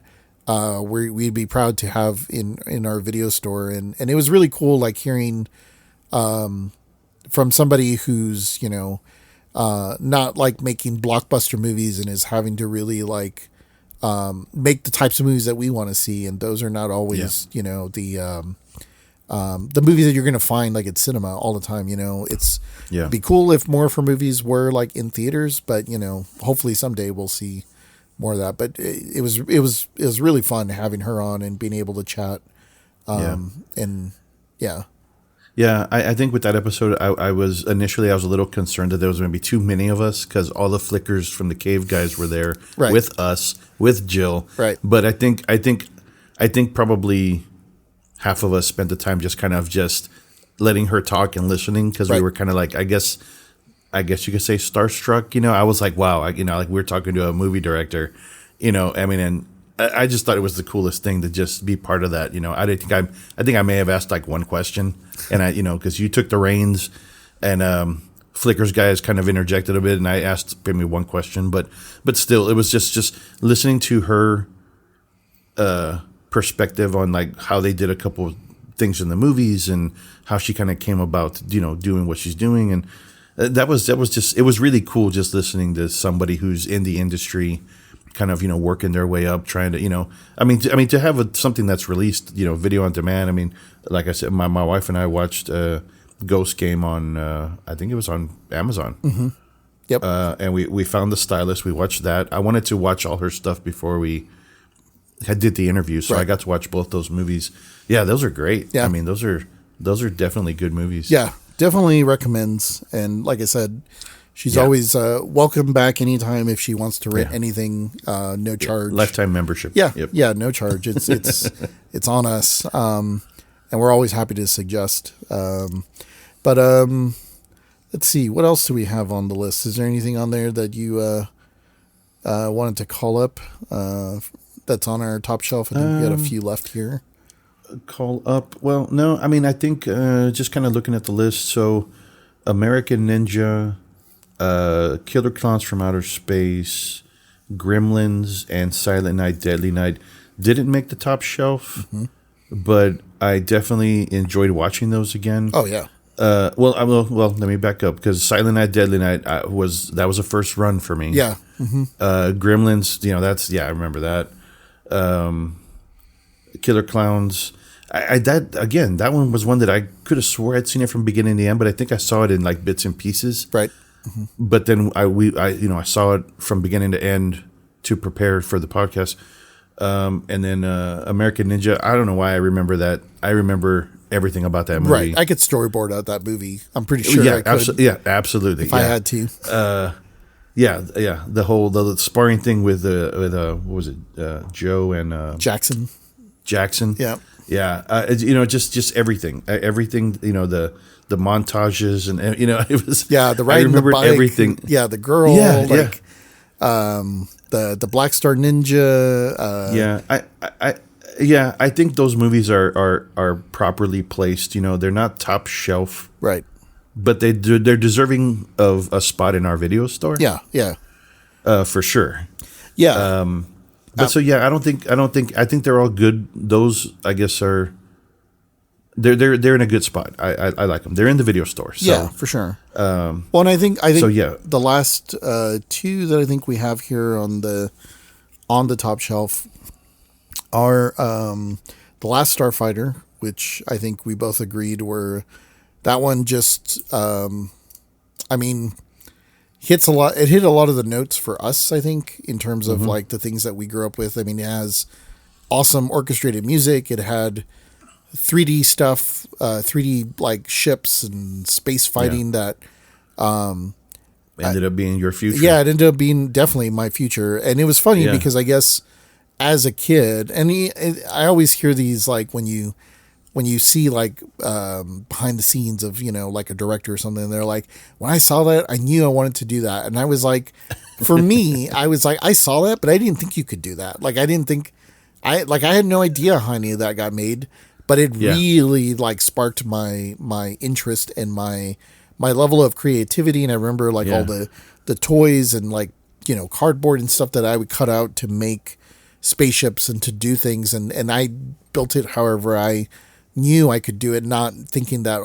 we'd be proud to have in our video store. And it was really cool, like hearing from somebody who's not like making blockbuster movies and is having to really like make the types of movies that we want to see, and those are not always the movies that you're going to find like at cinema all the time. It'd be cool if more of her movies were like in theaters, but hopefully someday we'll see more of that. But it was really fun having her on and being able to chat.
Yeah, I think with that episode, I was initially I was a little concerned that there was going to be too many of us because all the flickers from the cave guys were there
Right.
with us, with Jill.
Right.
But I think probably half of us spent the time just letting her talk and listening because we
Right.
were kind of like, I guess you could say starstruck. I was like, wow, like we're talking to a movie director. I mean, and I just thought it was the coolest thing to just be part of that. I think I may have asked like one question, and because you took the reins, and Flicker's guys kind of interjected a bit, and I asked maybe one question, but still, it was just listening to her perspective on like how they did a couple of things in the movies and how she kind of came about, doing what she's doing, and that was just it was really cool just listening to somebody who's in the industry kind of working their way up, trying to I mean to have something that's released video on demand. I mean, like I said, my wife and I watched Ghost Game on I think it was on Amazon.
Mm-hmm. Yep.
And we found the stylist. We watched that. I wanted to watch all her stuff before we did the interview, so I got to watch both those movies. Yeah, those are great.
Yeah.
I mean, those are definitely good movies.
Yeah, definitely recommends. And like I said, she's always welcome back anytime if she wants to rent anything, no charge.
Lifetime membership.
Yeah,
Yep.
yeah, no charge. It's it's on us, and we're always happy to suggest. But let's see, what else do we have on the list? Is there anything on there that you wanted to call up that's on our top shelf? I think we got a few left here.
Call up. Well, no, I mean, I think just kind of looking at the list. So, American Ninja, Killer Clowns from Outer Space, Gremlins, and Silent Night, Deadly Night didn't make the top shelf, but I definitely enjoyed watching those again.
Oh yeah.
Well, let me back up because Silent Night, Deadly Night was a first run for me.
Yeah. Mm-hmm.
Gremlins, I remember that. Killer Clowns. That one was one that I could have swore I'd seen it from beginning to end, but I think I saw it in like bits and pieces.
Right. Mm-hmm.
But then I saw it from beginning to end to prepare for the podcast. And then American Ninja. I don't know why I remember that. I remember everything about that movie.
Right. I could storyboard out that movie. I'm pretty sure I could.
Absolutely.
If I had to.
The whole sparring thing with what was it? Joe and
Jackson.
Yeah. Yeah. Just everything. Everything, the montages and it was
the riding,
I remembered
the bike,
everything.
Yeah, the girl, the Black Star Ninja.
I think those movies are properly placed. They're not top shelf,
right?
But they're deserving of a spot in our video store.
Yeah,
for sure.
Yeah.
But I think they're all good. Those I guess are they're in a good spot. I like them. They're in the video store. So.
Yeah, for sure. Well, and I think so. Yeah, the last two that I think we have here on the top shelf are The Last Starfighter, which I think we both agreed were that one just hits a lot. It hit a lot of the notes for us, I think, in terms of like the things that we grew up with. I mean, it has awesome orchestrated music. It had 3D stuff, 3D like ships and space fighting that
ended up being your future.
Yeah, it ended up being definitely my future. And it was funny because I guess as a kid, and I always hear these like when you see like behind the scenes of, like a director or something, they're like, when I saw that, I knew I wanted to do that. And I was like, for me, I was like, I saw that, but I didn't think you could do that. Like, I didn't think I had no idea how any of that got made, but it really like sparked my interest and my level of creativity. And I remember like all the toys and like, cardboard and stuff that I would cut out to make spaceships and to do things. And I built it however I knew I could do it, not thinking that,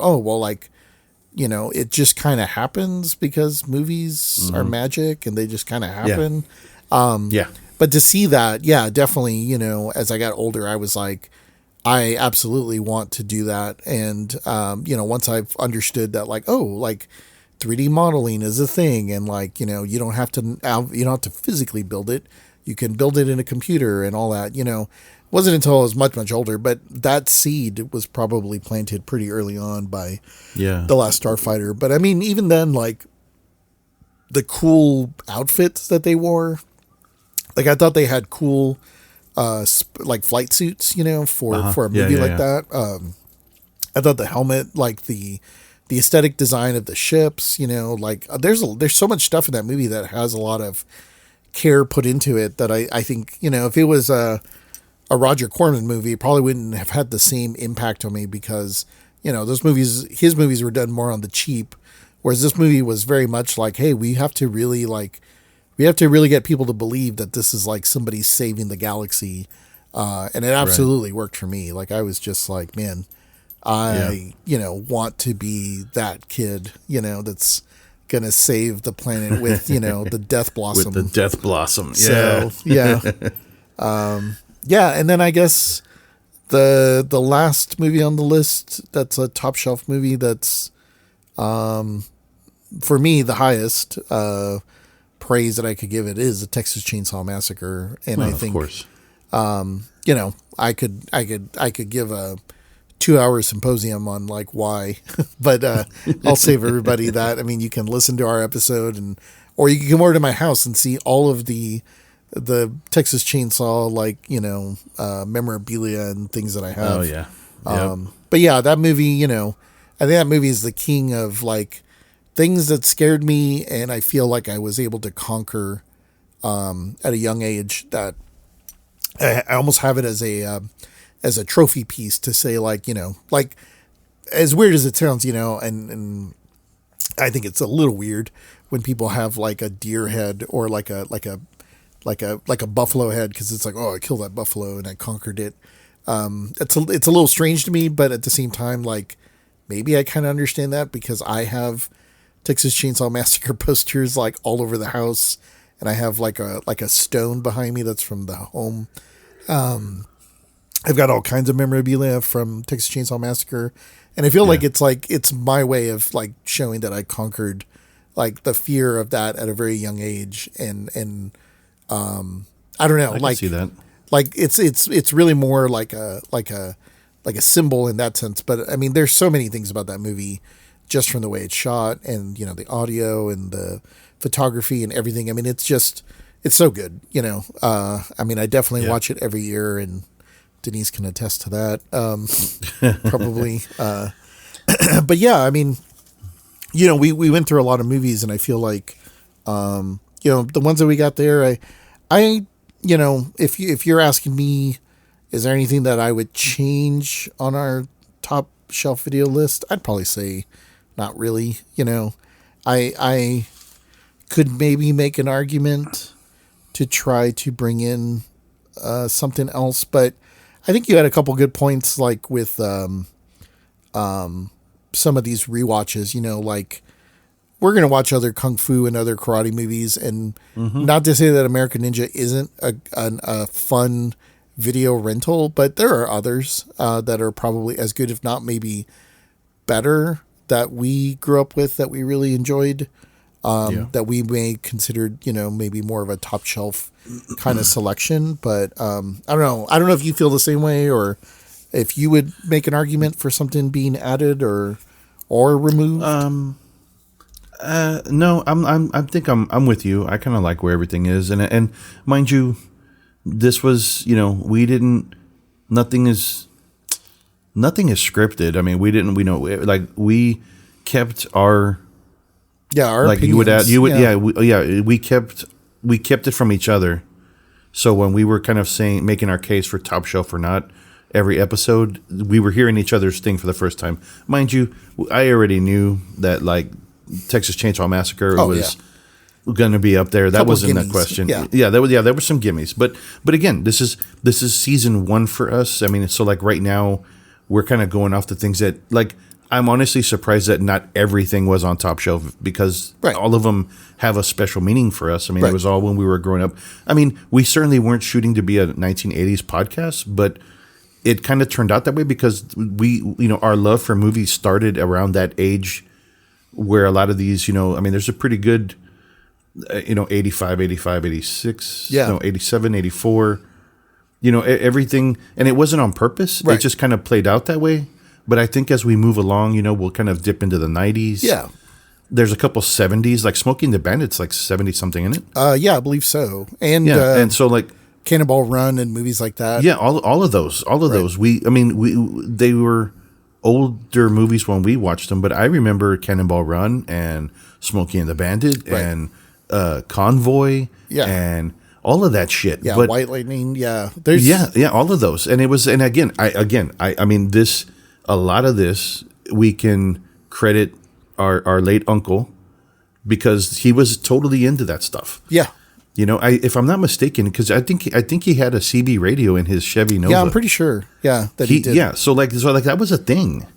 it just kind of happens because movies are magic and they just kind of happen. But to see that, definitely, as I got older, I was like, I absolutely want to do that. And, once I've understood that, like, 3D modeling is a thing. And like, you don't have to physically build it. you can build it in a computer and all that. It wasn't until I was much, much older, but that seed was probably planted pretty early on by The Last Starfighter. But I mean, even then, like the cool outfits that they wore, like I thought they had cool, like flight suits, for a movie that. I thought the helmet, like the aesthetic design of the ships, like there's so much stuff in that movie that has a lot of care put into it that I think, if it was a Roger Corman movie, it probably wouldn't have had the same impact on me because, his movies were done more on the cheap, whereas this movie was very much like, hey, we have to really get people to believe that this is like somebody saving the galaxy. And it absolutely worked for me. Like I was just like, man, I want to be that kid, that's going to save the planet with, the Death Blossom.
With the Death Blossom.
Yeah. So, yeah. And then I guess the last movie on the list, that's a top shelf movie. That's, for me, the highest, praise that I could give it is the Texas Chainsaw Massacre. And I think,
of course.
I could give a 2-hour symposium on like why, but I'll save everybody that. I mean, you can listen to our episode or you can come over to my house and see all of the Texas Chainsaw, like, memorabilia and things that I have.
Oh yeah. Yep.
But yeah, that movie, I think that movie is the king of like things that scared me. And I feel like I was able to conquer, at a young age that I almost have it as a trophy piece to say, like, like as weird as it sounds, and I think it's a little weird when people have like a deer head or like a buffalo head. 'Cause it's like, oh, I killed that buffalo and I conquered it. It's a little strange to me, but at the same time, like maybe I kind of understand that because I have Texas Chainsaw Massacre posters like all over the house. And I have like a stone behind me that's from the home. I've got all kinds of memorabilia from Texas Chainsaw Massacre, and I feel like it's my way of like showing that I conquered like the fear of that at a very young age, and I don't know,
I can see that.
Like it's really more like a symbol in that sense. But I mean, there's so many things about that movie, just from the way it's shot and the audio and the photography and everything. I mean, it's so good. I mean, I definitely watch it every year and. Denise can attest to that, probably. But yeah, I mean, we went through a lot of movies, and I feel like, the ones that we got there, if you're asking me, is there anything that I would change on our top shelf video list? I'd probably say not really. I could maybe make an argument to try to bring in something else, but I think you had a couple good points, like with some of these rewatches. Like we're gonna watch other kung fu and other karate movies, and not to say that American Ninja isn't a fun video rental, but there are others that are probably as good, if not maybe better, that we grew up with that we really enjoyed. That we may consider, maybe more of a top shelf kind of selection, but I don't know. I don't know if you feel the same way, or if you would make an argument for something being added or removed.
No, I think I'm with you. I kind of like where everything is, and mind you, this was nothing is scripted. I mean, we kept our.
Yeah, our
like
opinions.
We kept it from each other. So when we were kind of making our case for top shelf or not, every episode we were hearing each other's thing for the first time. Mind you, I already knew that like Texas Chainsaw Massacre was going to be up there. That wasn't a question. There were some gimmies, but again, this is season 1 for us. I mean, so like right now we're kind of going off the things that like. I'm honestly surprised that not everything was on top shelf because all of them have a special meaning for us. I mean, it was all when we were growing up. I mean, we certainly weren't shooting to be a 1980s podcast, but it kind of turned out that way because our love for movies started around that age where a lot of these, I mean, there's a pretty good 85, 85, 86,
Yeah.
no, 87, 84, everything. And it wasn't on purpose.
Right.
It just kind of played out that way. But I think as we move along, we'll kind of dip into the 90s.
Yeah.
There's a couple 70s, like Smoking the Bandit's like 70 something in it.
Yeah, I believe so. And
and so like
Cannonball Run and movies like that.
Yeah, all of those, those. They were older movies when we watched them, but I remember Cannonball Run and Smokey and the Bandit and Convoy and all of that shit.
Yeah,
but,
White Lightning. Yeah,
all of those. And it was, and again, I mean, this, a lot of this we can credit our late uncle because he was totally into that stuff.
Yeah.
If I'm not mistaken, because I think he had a CB radio in his Chevy Nova.
Yeah, I'm pretty sure. Yeah, that he did.
Yeah, so that was a thing.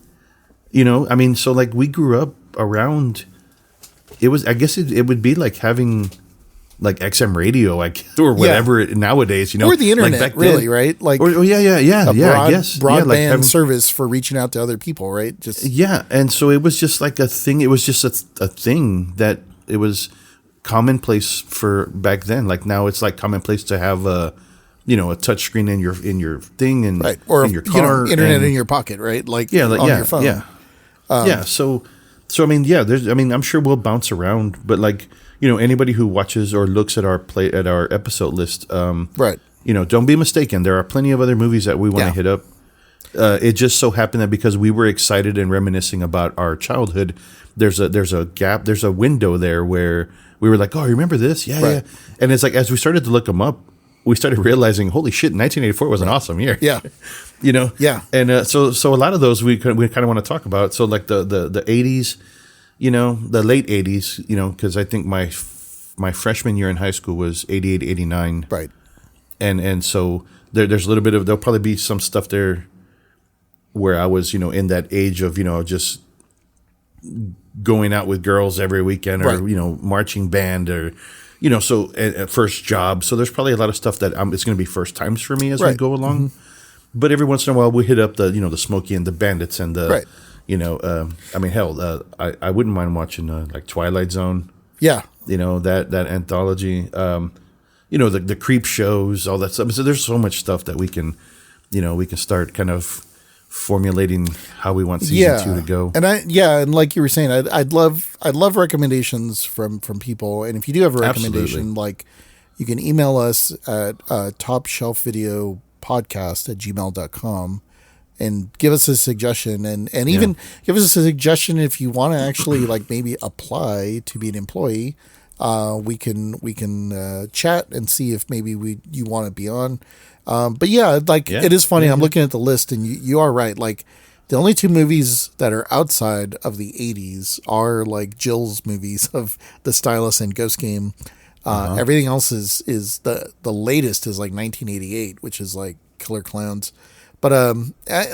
I mean, so like we grew up around. It was, I guess it would be like having like XM radio, or whatever nowadays.
Or the internet,
like
really, right? Like,
I guess
broadband service for reaching out to other people, right? Just
and so it was just like a thing. It was just a thing that it was commonplace for back then. Like now it's like commonplace to have a touch screen in your thing and
right. Or
in your car,
internet in your pocket, right? Like on your phone.
So I mean, I'm sure we'll bounce around, but like, anybody who watches or looks at our episode list,
right.
Don't be mistaken. There are plenty of other movies that we want to hit up. It just so happened that because we were excited and reminiscing about our childhood, there's a gap, there's a window there where we were like, oh, remember this? Yeah, right. Yeah. And it's like, as we started to look them up, we started realizing, holy shit, 1984 was an awesome year.
Yeah.
Yeah. And so a lot of those we kind of want to talk about. So like the 80s, the late 80s, because I think my freshman year in high school was 88, 89.
Right.
And so there's a little bit of, there'll probably be some stuff there where I was, in that age of, just going out with girls every weekend or, marching band or, so at first job. So there's probably a lot of stuff that it's going to be first times for me as we go along. Mm-hmm. But every once in a while we hit up the, the Smokey and the Bandits and the, I mean, hell, I wouldn't mind watching like Twilight Zone.
Yeah.
That anthology, the creep shows, all that stuff. So there's so much stuff that we can start kind of formulating how we want season 2 to go.
And and like you were saying, I'd love recommendations from people. And if you do have a recommendation, like you can email us at topshelfvideopodcast@gmail.com and give us a suggestion and even give us a suggestion if you want to actually like maybe apply to be an employee. We can chat and see if maybe you want to be on. But it is funny. I'm looking at the list and you are right. Like the only two movies that are outside of the 80s are like Jill's movies of The Stylist and Ghost Game. Everything else is the latest is like 1988, which is like Killer Clowns. But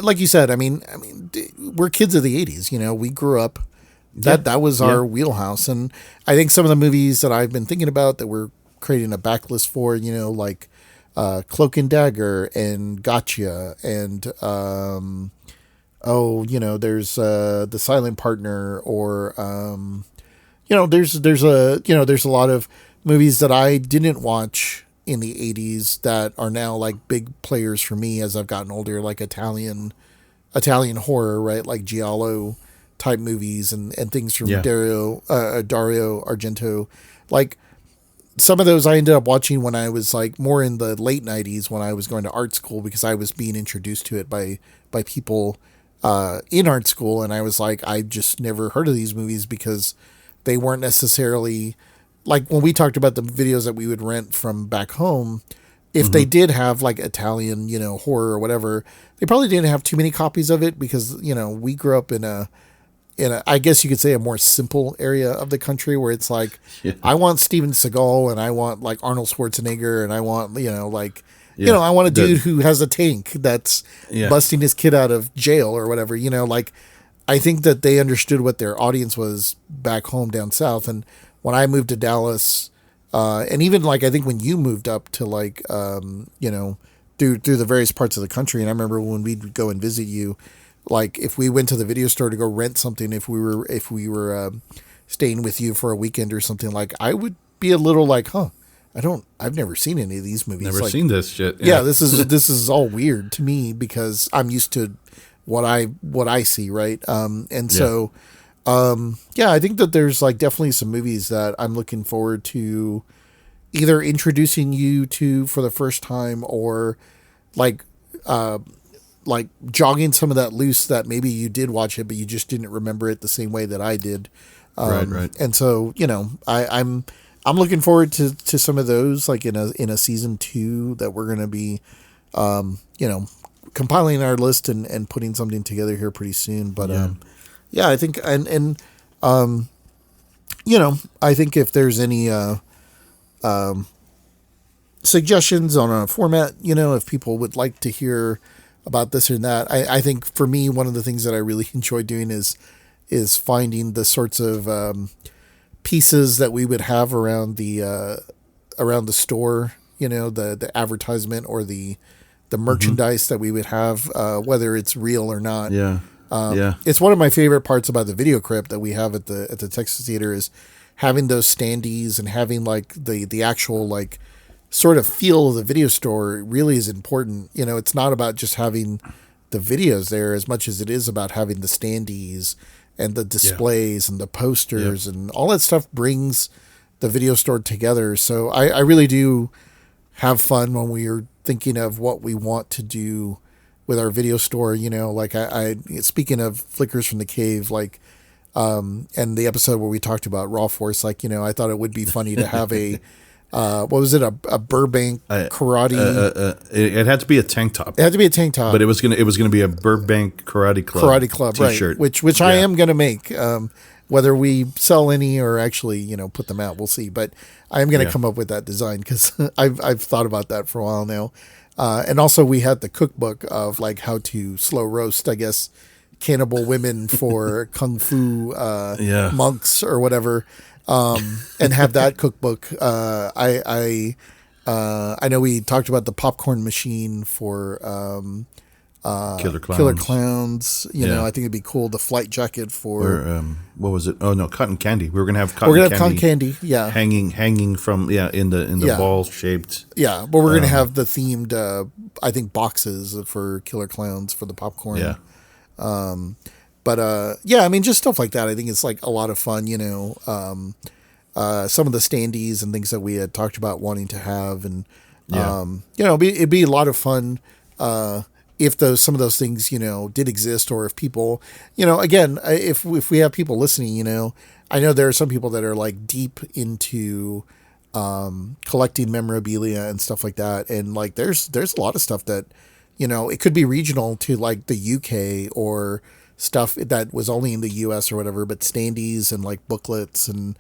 like you said, I mean, we're kids of the 80s. We grew up. That was our wheelhouse, and I think some of the movies that I've been thinking about that we're creating a backlist for, like Cloak and Dagger and Gotcha, and there's The Silent Partner, or there's a lot of movies that I didn't watch in the 80s that are now like big players for me as I've gotten older, like Italian horror, right? Like Giallo type movies and things from Dario Argento. Like some of those I ended up watching when I was like more in the late 90s when I was going to art school, because I was being introduced to it by people in art school. And I was like, I just never heard of these movies because they weren't necessarily like when we talked about the videos that we would rent from back home. If they did have like Italian, horror or whatever, they probably didn't have too many copies of it because, we grew up in a, I guess you could say, a more simple area of the country where it's like, I want Steven Seagal and I want like Arnold Schwarzenegger and I want, I want a dude who has a tank that's busting his kid out of jail or whatever, like I think that they understood what their audience was back home down south. And when I moved to Dallas, and even like, I think when you moved up to like, through the various parts of the country. And I remember when we'd go and visit you, like if we went to the video store to go rent something, if we were staying with you for a weekend or something, like I would be a little like, huh, I've never seen any of these movies.
Never
like,
seen this shit.
Yeah, this is all weird to me because I'm used to what I see, right? So I think that there's like definitely some movies that I'm looking forward to either introducing you to for the first time or like jogging some of that loose that maybe you did watch it, but you just didn't remember it the same way that I did.
Right.
And so, I'm looking forward to some of those, like in a season 2 that we're going to be, compiling our list and putting something together here pretty soon. But, I think, I think if there's any, suggestions on a format, if people would like to hear about this or that, I think for me, one of the things that I really enjoy doing is finding the sorts of, pieces that we would have around the store, the advertisement or the merchandise that we would have, whether it's real or not. It's one of my favorite parts about the video crypt that we have at the Texas Theater is having those standees and having like the actual like sort of feel of the video store really is important. It's not about just having the videos there as much as it is about having the standees and the displays and the posters and all that stuff brings the video store together. So I really do have fun when we are thinking of what we want to do with our video store. Like I speaking of Flickers from the Cave, like, and the episode where we talked about Raw Force, like, I thought it would be funny to have a, what was it? A Burbank karate.
It had to be a tank top.
It had to be a tank top,
but it was gonna be a Burbank Karate Club
T-shirt, right? Which I am gonna make. Whether we sell any or actually, put them out, we'll see. But I am gonna come up with that design because I've thought about that for a while now. And also we had the cookbook of like how to slow roast, I guess, cannibal women for kung fu monks or whatever. And have that cookbook. I know we talked about the popcorn machine for
Killer
Clowns. I think it'd be cool. The flight jacket for
what was it? Oh no, cotton candy. We were gonna have
cotton candy. Yeah,
hanging from in the ball shaped.
Yeah, but we're gonna have the themed I think boxes for Killer Clowns for the popcorn.
Yeah.
But I mean, just stuff like that. I think it's like a lot of fun, some of the standees and things that we had talked about wanting to have, and it'd be a lot of fun if some of those things did exist, or if people, again, if we have people listening, I know there are some people that are like deep into collecting memorabilia and stuff like that, and like there's a lot of stuff that it could be regional to like the UK or stuff that was only in the US or whatever, but standees and like booklets and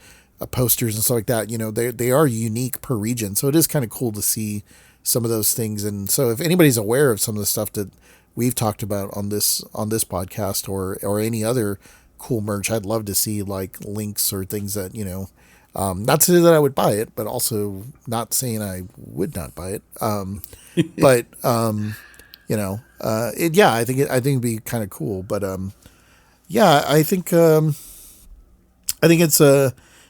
posters and stuff like that, they are unique per region. So it is kind of cool to see some of those things. And so if anybody's aware of some of the stuff that we've talked about on this podcast or any other cool merch, I'd love to see like links or things that, not to say that I would buy it, but also not saying I would not buy it. But, I think it'd be kind of cool, but, I think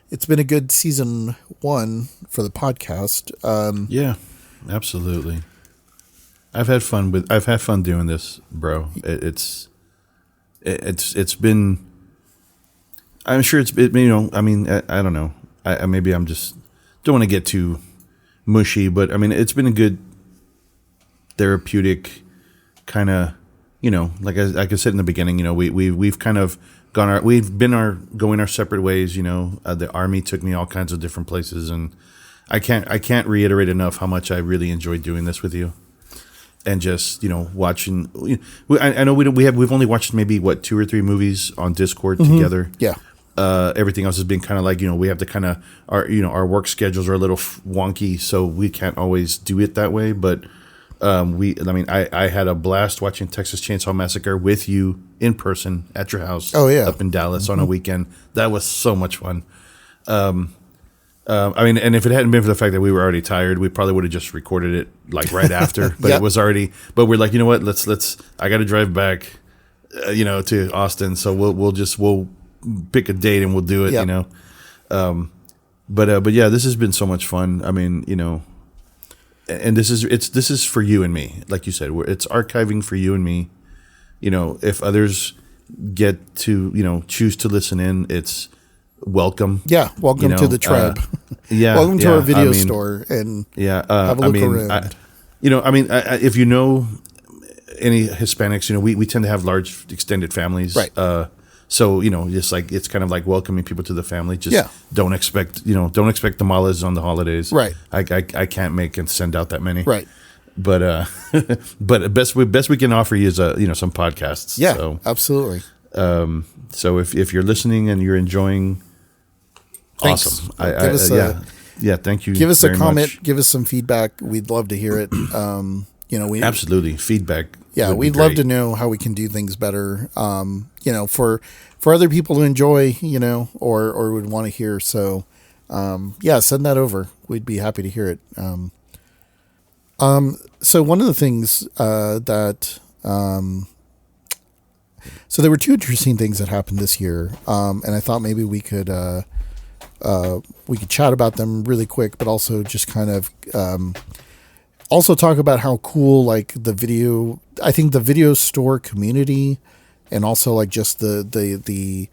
it's been a good season 1 for the podcast.
Yeah, absolutely. I've had fun doing this, bro. It's been, I'm sure I mean, I don't know. Maybe I'm just, don't want to get too mushy, but I mean, it's been a good therapeutic kind of, like I said in the beginning, we've kind of going our separate ways. The Army took me all kinds of different places, and I can't reiterate enough how much I really enjoyed doing this with you, and just watching. I know we've only watched maybe 2 or 3 movies on Discord together.
Yeah.
Everything else has been kind of like we have to kind of our work schedules are a little wonky, so we can't always do it that way, but. I had a blast watching Texas Chainsaw Massacre with you in person at your house.
Oh yeah,
up in Dallas on a weekend. That was so much fun. And if it hadn't been for the fact that we were already tired, we probably would have just recorded it like right after. But It was already. But we're like, you know what? Let's. I got to drive back, to Austin. So we'll pick a date and we'll do it. Yep. But yeah, this has been so much fun. I mean, and this is for you and me, like you said. It's archiving for you and me. If others get to choose to listen in, it's welcome.
Yeah, welcome to the tribe. Welcome to our video store and have a look around.
If you know any Hispanics, we tend to have large extended families,
right?
So just like it's kind of like welcoming people to the family. Just don't expect tamales on the holidays,
right?
I can't make and send out that many,
right?
But but best we can offer you is some podcasts.
Yeah,
so,
absolutely.
So if you're listening and you're enjoying,
thanks.
Awesome. Thank you.
Give us a comment.
Much.
Give us some feedback. We'd love to hear it. We
absolutely feedback.
Yeah, we'd love to know how we can do things better. For other people to enjoy, or would want to hear. So, send that over. We'd be happy to hear it. So one of the things so there were two interesting things that happened this year, and I thought maybe we could chat about them really quick, but also just kind of also talk about how cool like the video store community, and also like just the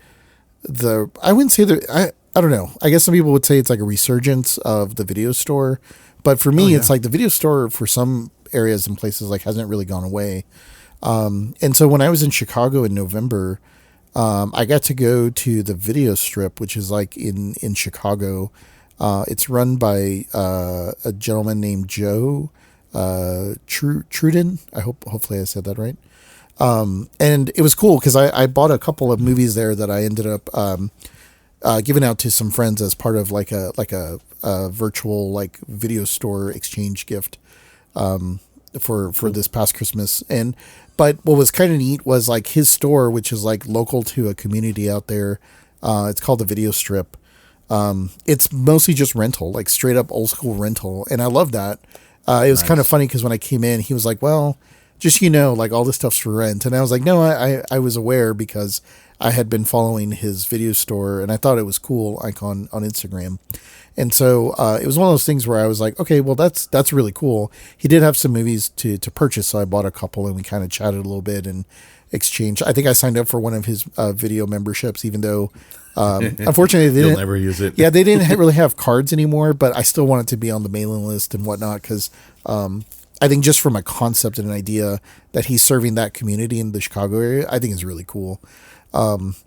I wouldn't say I don't know. I guess some people would say it's like a resurgence of the video store, but for me, it's like the video store for some areas and places like hasn't really gone away. And so when I was in Chicago in November, I got to go to the Video Strip, which is like in Chicago. It's run by a gentleman named Joe Truden. Hopefully I said that right. And it was cool because I bought a couple of movies there that I ended up giving out to some friends as part of like a virtual like video store exchange gift for this past Christmas. But what was kind of neat was like his store, which is like local to a community out there. It's called the Video Strip. It's mostly just rental, like straight up old school rental. And I love that. It was kind of funny because when I came in, he was like, well, just, like all this stuff's for rent. And I was like, no, I was aware because I had been following his video store and I thought it was cool icon on Instagram. And so it was one of those things where I was like, okay, well, that's really cool. He did have some movies to purchase, so I bought a couple and we kind of chatted a little bit and exchanged. I think I signed up for one of his video memberships, even though unfortunately they
You'll never use it.
Yeah, they didn't really have cards anymore, but I still wanted to be on the mailing list and whatnot because I think just from a concept and an idea that he's serving that community in the Chicago area, I think is really cool.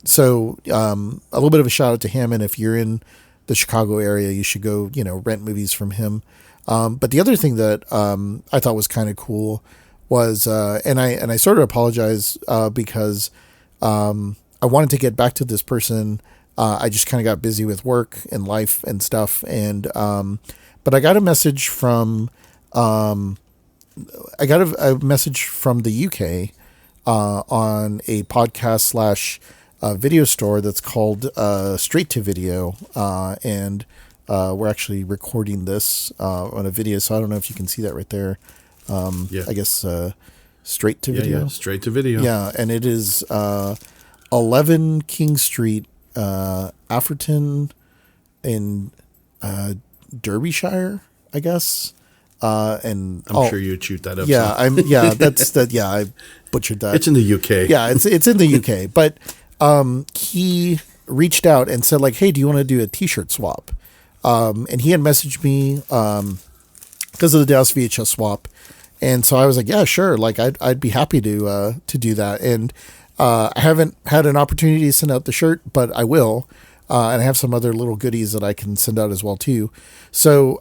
So a little bit of a shout out to him, and if you're in the Chicago area, you should go, rent movies from him. But the other thing that I thought was kind of cool was, and I sort of apologize because I wanted to get back to this person. I just kind of got busy with work and life and stuff, and but I got a message from a message from the UK on a podcast / video store that's called Straight to Video, and we're actually recording this on a video, so I don't know if you can see that right there. I guess Straight to Video.
Yeah, Straight to Video.
Yeah, and it is 11 King Street, Afferton in Derbyshire, I guess. And
I'm sure you'd shoot that up.
Yeah, I butchered that.
It's in the UK.
Yeah, it's in the UK, but he reached out and said like, hey, do you want to do a t-shirt swap? And he had messaged me because of the Dallas VHS swap. And so I was like, yeah, sure. Like I'd be happy to do that. And I haven't had an opportunity to send out the shirt, but I will. And I have some other little goodies that I can send out as well too. So,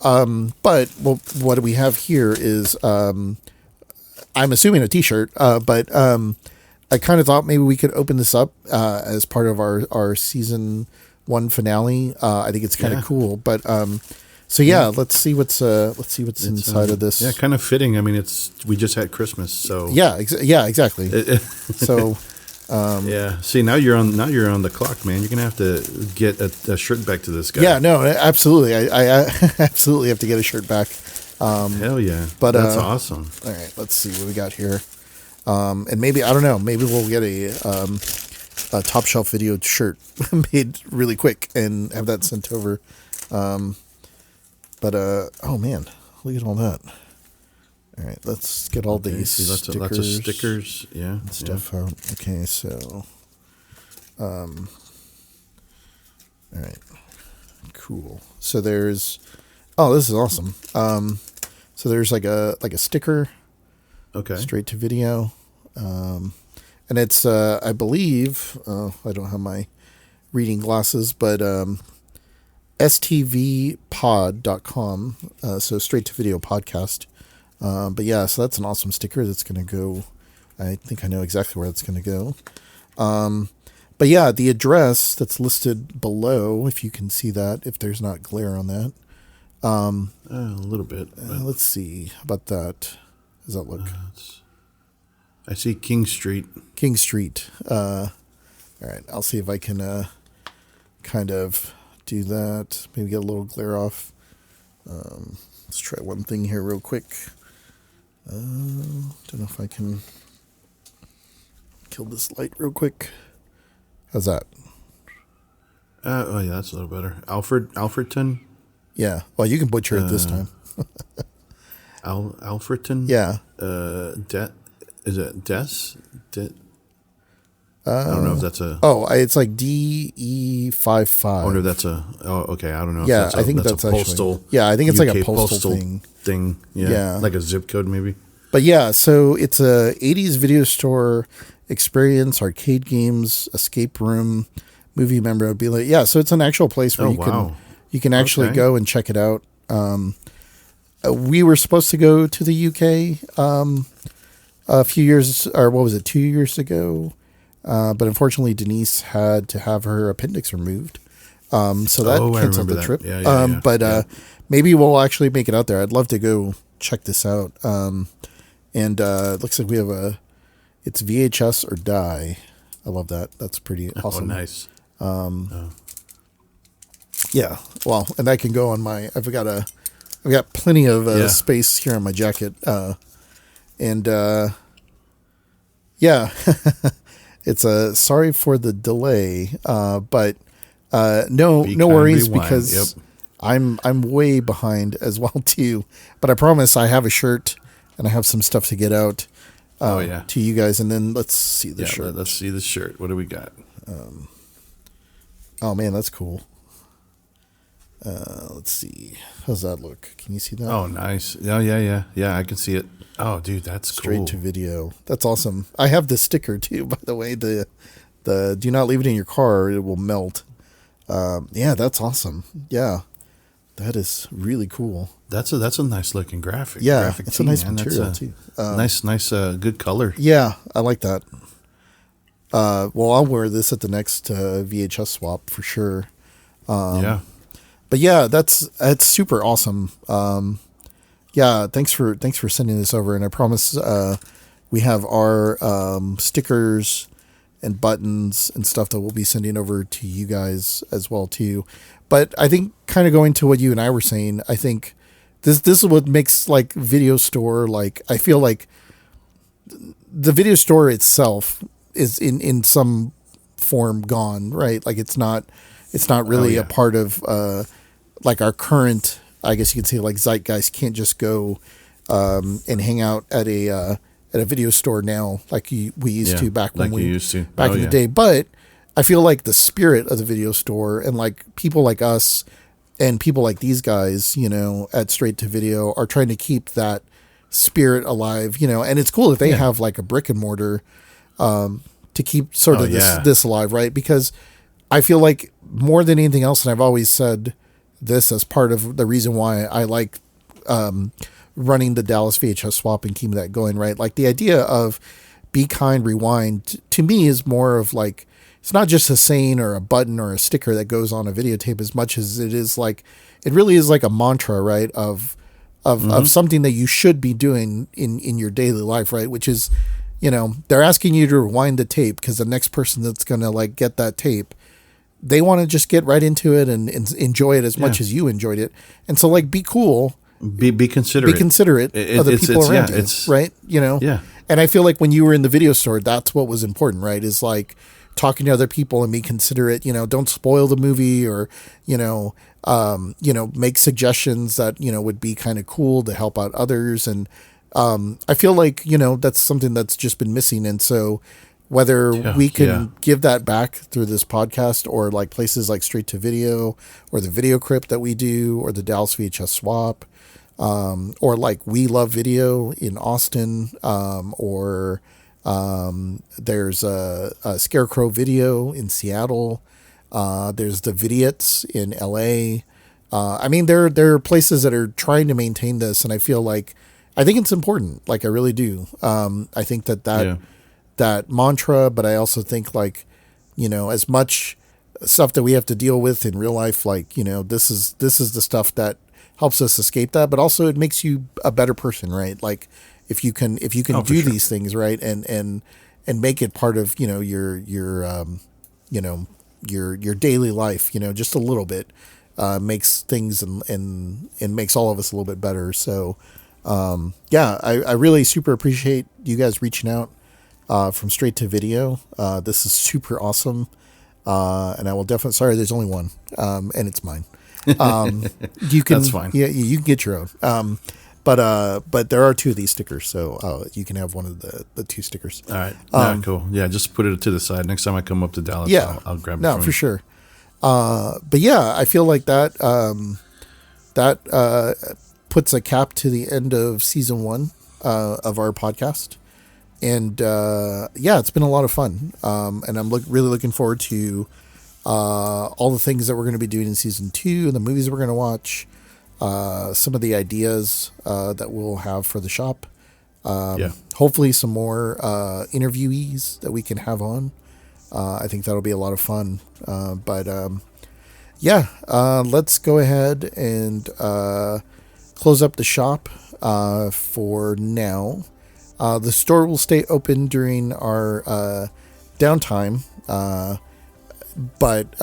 but what we have here is, I'm assuming a t-shirt, but I kind of thought maybe we could open this up as part of our season 1 finale. I think it's kind of cool, but so let's see what's inside of this.
Yeah, kind of fitting. I mean, we just had Christmas, so
yeah, exactly. So.
See, now you're on the clock, man. You're gonna have to get a shirt back to this guy.
Yeah, no, absolutely. I absolutely have to get a shirt back.
Hell yeah!
But
that's awesome.
All right, let's see what we got here. And maybe I don't know. Maybe we'll get a Top Shelf Video shirt made really quick and have that sent over But oh man, look at all that. All right, let's get all these
lots of stickers, and
stuff out. Okay, so, all right, cool. So there's, this is awesome. So there's like a sticker, straight to video, and it's I believe I don't have my reading glasses, but stvpod.com, so straight to video podcast. But yeah, so that's an awesome sticker that's going to go. I think I know exactly where it's going to go. But yeah, the address that's listed below, if you can see that, if there's not glare on that.
A little bit.
Let's see. How about that? How does that look?
I see King Street.
King Street. All right, I'll see if I can kind of do that. Maybe get a little glare off. Let's try one thing here real quick. Don't know if I can kill this light real quick. How's that?
Yeah, that's a little better. Alfredton?
Yeah. Well, you can butcher it this time.
Alfredton?
Yeah.
Is it Des? I don't know if that's a...
it's like DE55.
I wonder if that's a... Oh, okay. I don't know.
Yeah, I think that's
a
actually...
postal...
Yeah, I think it's
UK
like a postal
thing. Yeah. Like a zip code, maybe.
But yeah, so it's a 80s video store experience, arcade games, escape room, movie memorabilia. Yeah, so it's an actual place where you can actually go and check it out. We were supposed to go to the UK a few years, or what was it, 2 years ago? But unfortunately, Denise had to have her appendix removed. So that canceled the trip.
Yeah,
but maybe we'll actually make it out there. I'd love to go check this out. And it looks like we have it's VHS or die. I love that. That's pretty awesome.
Oh, nice.
Yeah. Well, and I can go on I've got plenty of space here on my jacket. Yeah. It's sorry for the delay, but no worries because I'm way behind as well too. But I promise I have a shirt and I have some stuff to get out to you guys, and then let's see the shirt.
Let's see the shirt. What do we got?
Oh man, that's cool. Let's see. How's that look? Can you see that?
Oh, nice. Yeah. I can see it. Oh, dude, that's
straight
cool.
to video. That's awesome. I have the sticker too, by the way. The do not leave it in your car or it will melt. Yeah, that's awesome. Yeah, that is really cool.
That's a nice looking graphic.
Yeah, it's a nice material too.
Nice, good color.
Yeah, I like that. Well, I'll wear this at the next VHS swap for sure.
Yeah.
But yeah, it's super awesome. Yeah, thanks for sending this over, and I promise we have our stickers and buttons and stuff that we'll be sending over to you guys as well too. But I think kind of going to what you and I were saying, I think this is what makes like video store, like I feel like the video store itself is in some form gone, right? Like it's not really a part of like our current, I guess you could say, like zeitgeist. Can't just go and hang out at a video store now like we used to back when in the day. But I feel like the spirit of the video store and like people like us and people like these guys, at Straight to Video are trying to keep that spirit alive, and it's cool if they have like a brick and mortar to keep sort of this alive, right? Because I feel like more than anything else, and I've always said this as part of the reason why I like running the Dallas VHS swap and keeping that going, right? Like the idea of Be Kind, Rewind, to me is more of like, it's not just a saying or a button or a sticker that goes on a videotape as much as it is like, it really is like a mantra, right? Of something that you should be doing in your daily life, right? Which is, they're asking you to rewind the tape because the next person that's going to like get that tape, they want to just get right into it and enjoy it as much as you enjoyed it. And so like, be cool.
Be considerate.
Be considerate of the people around you, right?
Yeah.
And I feel like when you were in the video store, that's what was important, right? Is like talking to other people and be considerate, don't spoil the movie, or, make suggestions that, would be kind of cool to help out others. And I feel like, that's something that's just been missing. And so whether we can give that back through this podcast, or like places like Straight to Video, or the Video Crypt that we do, or the Dallas VHS Swap, or like We Love Video in Austin, or there's a Scarecrow Video in Seattle. There's the Vidiots in LA. I mean, there are places that are trying to maintain this, and I think it's important. Like, I really do. I think that mantra, but I also think, like, as much stuff that we have to deal with in real life, like, this is the stuff that helps us escape that, but also it makes you a better person, right? Like, if you can do these things, right, and make it part of, your daily life, just a little bit, makes things and makes all of us a little bit better. So, I really super appreciate you guys reaching out, from Straight to Video. This is super awesome. And I will definitely, sorry, there's only one, and it's mine. You can,
that's fine.
Yeah, you can get your own. But there are 2 of these stickers, so you can have one of the 2 stickers.
All right. Cool. Yeah, just put it to the side. Next time I come up to Dallas, I'll grab it.
No, for sure. But yeah, I feel like that puts a cap to the end of season 1 of our podcast. And it's been a lot of fun. And I'm really looking forward to all the things that we're going to be doing in season 2, and the movies we're going to watch. Some of the ideas that we'll have for the shop. Hopefully some more interviewees that we can have on. I think that'll be a lot of fun. Let's go ahead and close up the shop for now. The store will stay open during our downtime, but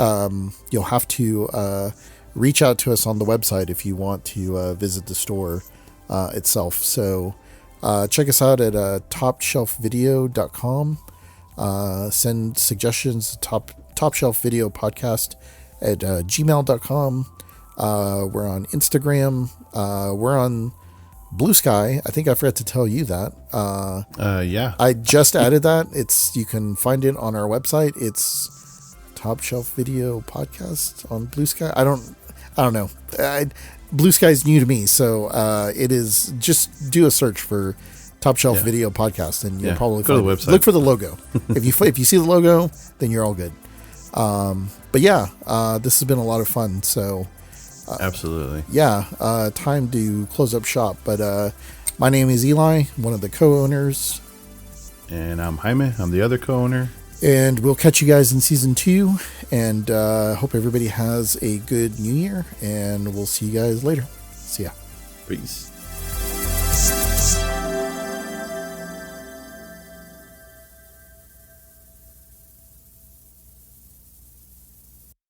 you'll have to reach out to us on the website if you want to visit the store itself. So check us out at topshelfvideo.com. Send suggestions to topshelfvideopodcast at gmail.com. We're on Instagram. We're on Blue Sky. I think I forgot to tell you that. I just added that. You can find it on our website. It's Top Shelf Video Podcast on Blue Sky. I don't know. Blue Sky is new to me, so it is. Just do a search for Top Shelf Video Podcast, and you'll probably
go to the website.
Look for the logo. If you see the logo, then you're all good. This has been a lot of fun. So.
Absolutely.
Time to close up shop. But my name is Eli, one of the co-owners.
And I'm Jaime. I'm the other co-owner.
And we'll catch you guys in season 2. And hope everybody has a good new year. And we'll see you guys later. See ya.
Peace.